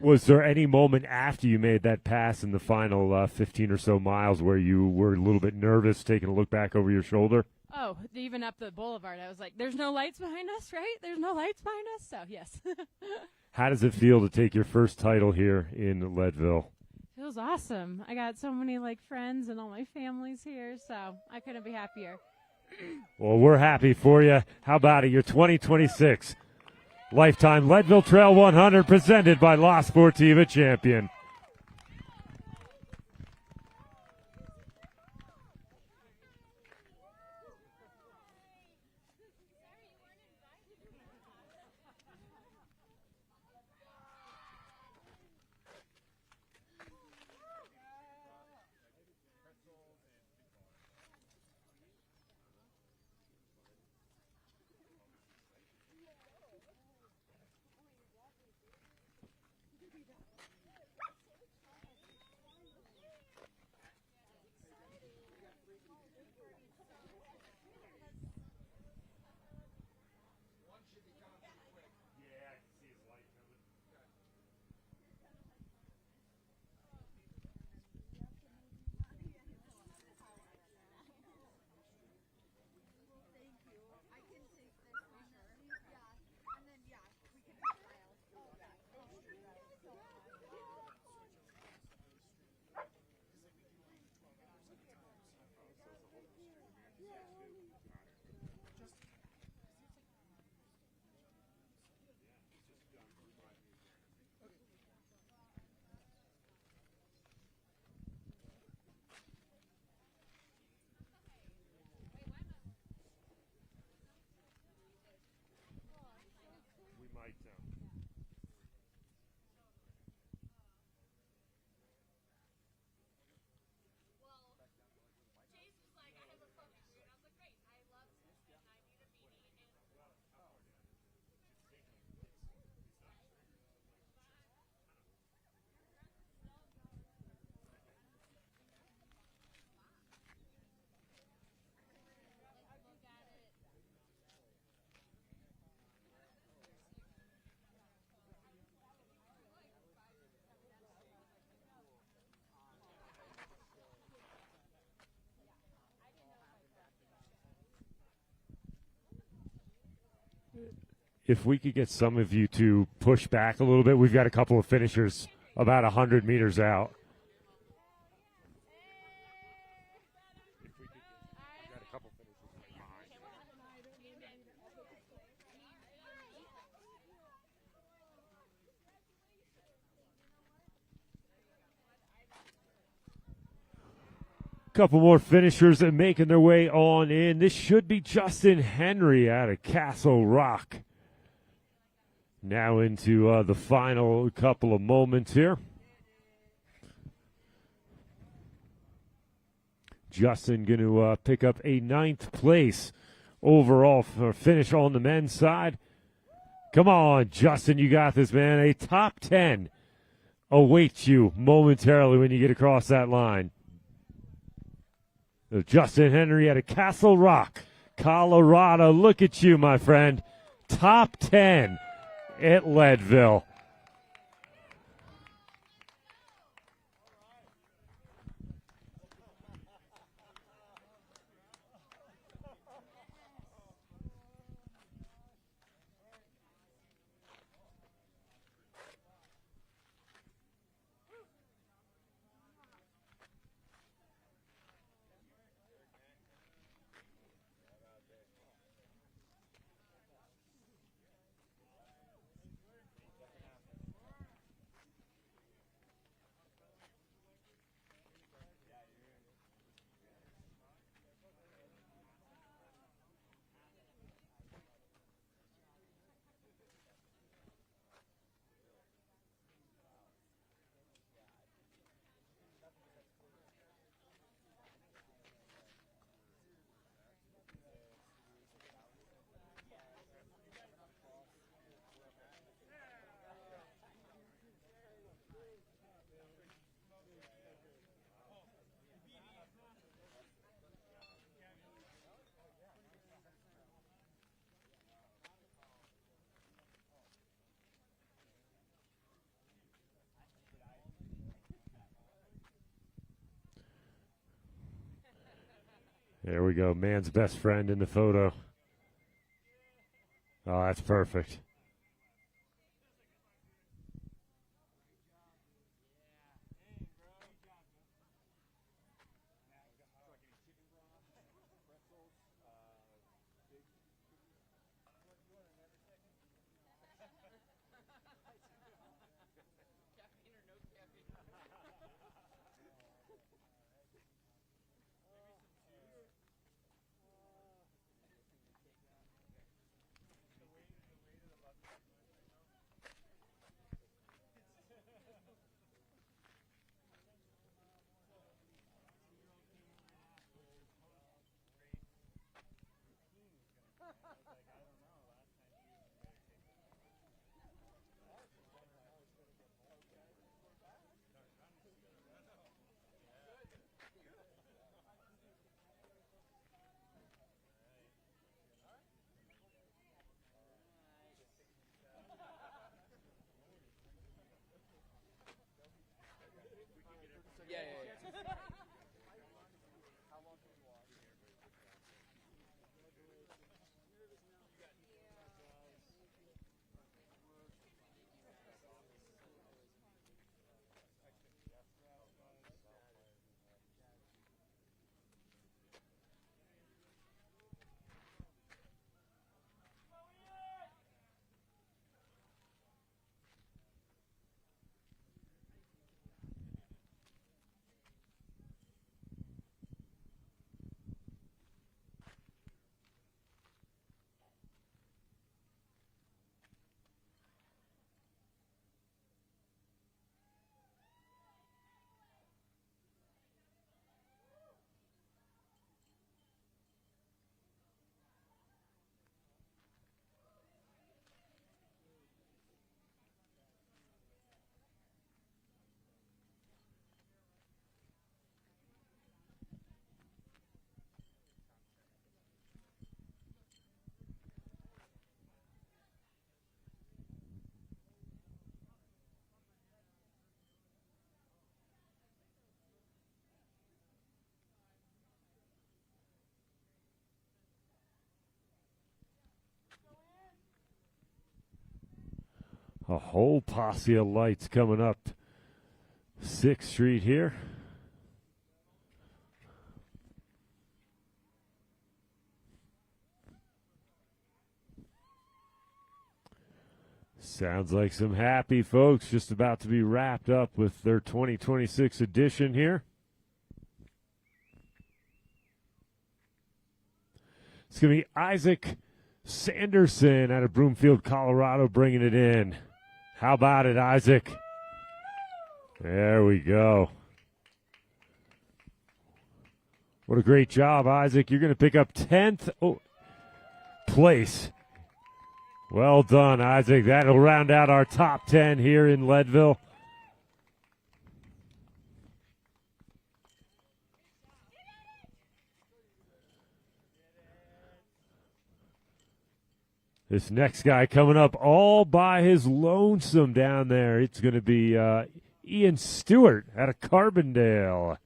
Was there any moment after you made that pass in the final 15 or so miles where you were a little bit nervous, taking a look back over your shoulder? Oh, even up the boulevard, I was like, there's no lights behind us, right? There's no lights behind us? So, yes. How does it feel to take your first title here in Leadville? Feels awesome. I got so many, friends and all my family's here, so I couldn't be happier. Well, we're happy for you. How about it? Your 2026 Lifetime Leadville Trail 100 presented by La Sportiva Champion. if we could get some of you to push back a little bit, we've got a couple of finishers about 100 meters out. Couple more finishers that making their way on in. This should be Justin Henry out of Castle Rock. Now into the final couple of moments here. Justin going to pick up a 9th place overall for finish on the men's side. Come on, Justin, you got this, man. A top 10 awaits you momentarily when you get across that line. Justin Henry out of Castle Rock, Colorado. Look at you, my friend. Top 10 at Leadville. There we go. Man's best friend in the photo. Oh, that's perfect. A whole posse of lights coming up 6th Street here. Sounds like some happy folks just about to be wrapped up with their 2026 edition here. It's going to be Isaac Sanderson out of Broomfield, Colorado, bringing it in. How about it, Isaac? There we go. What a great job, Isaac. You're going to pick up 10th place. Well done, Isaac. That'll round out our top 10 here in Leadville. This next guy coming up all by his lonesome down there. It's going to be Ian Stewart out of Carbondale.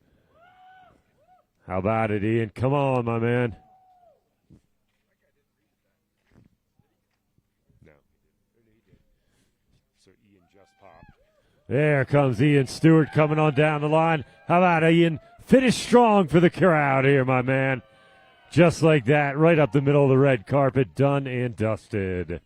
How about it, Ian? Come on, my man. There comes Ian Stewart coming on down the line. How about Ian? Finish strong for the crowd here, my man. Just like that, right up the middle of the red carpet, done and dusted.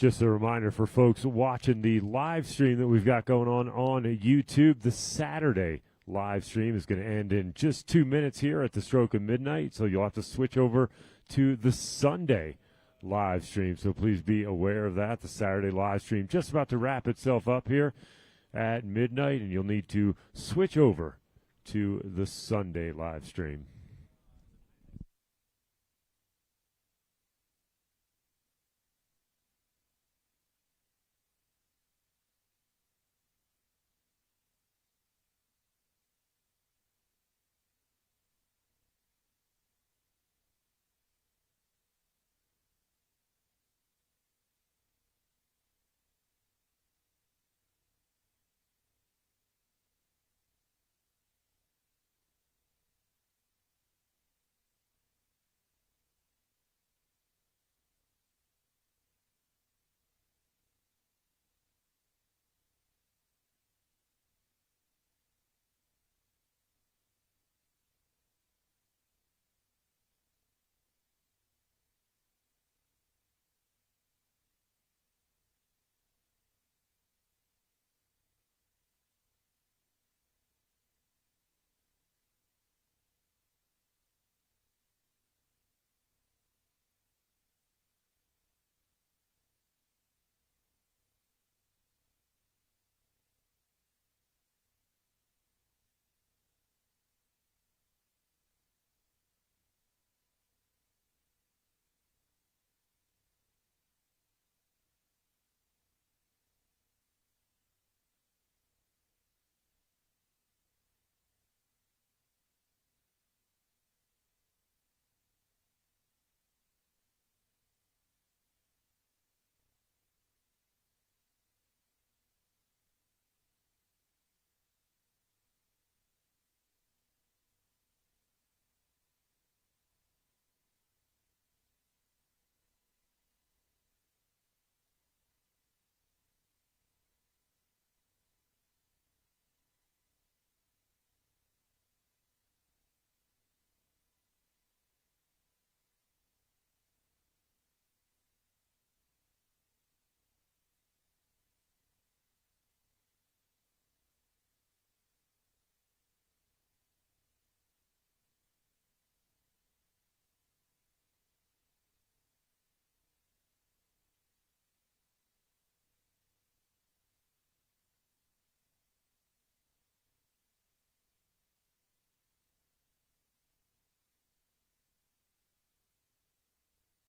Just a reminder for folks watching the live stream that we've got going on YouTube. The Saturday live stream is going to end in just 2 minutes here at the stroke of midnight, so you'll have to switch over to the Sunday live stream. So please be aware of that. The Saturday live stream just about to wrap itself up here at midnight, and you'll need to switch over to the Sunday live stream.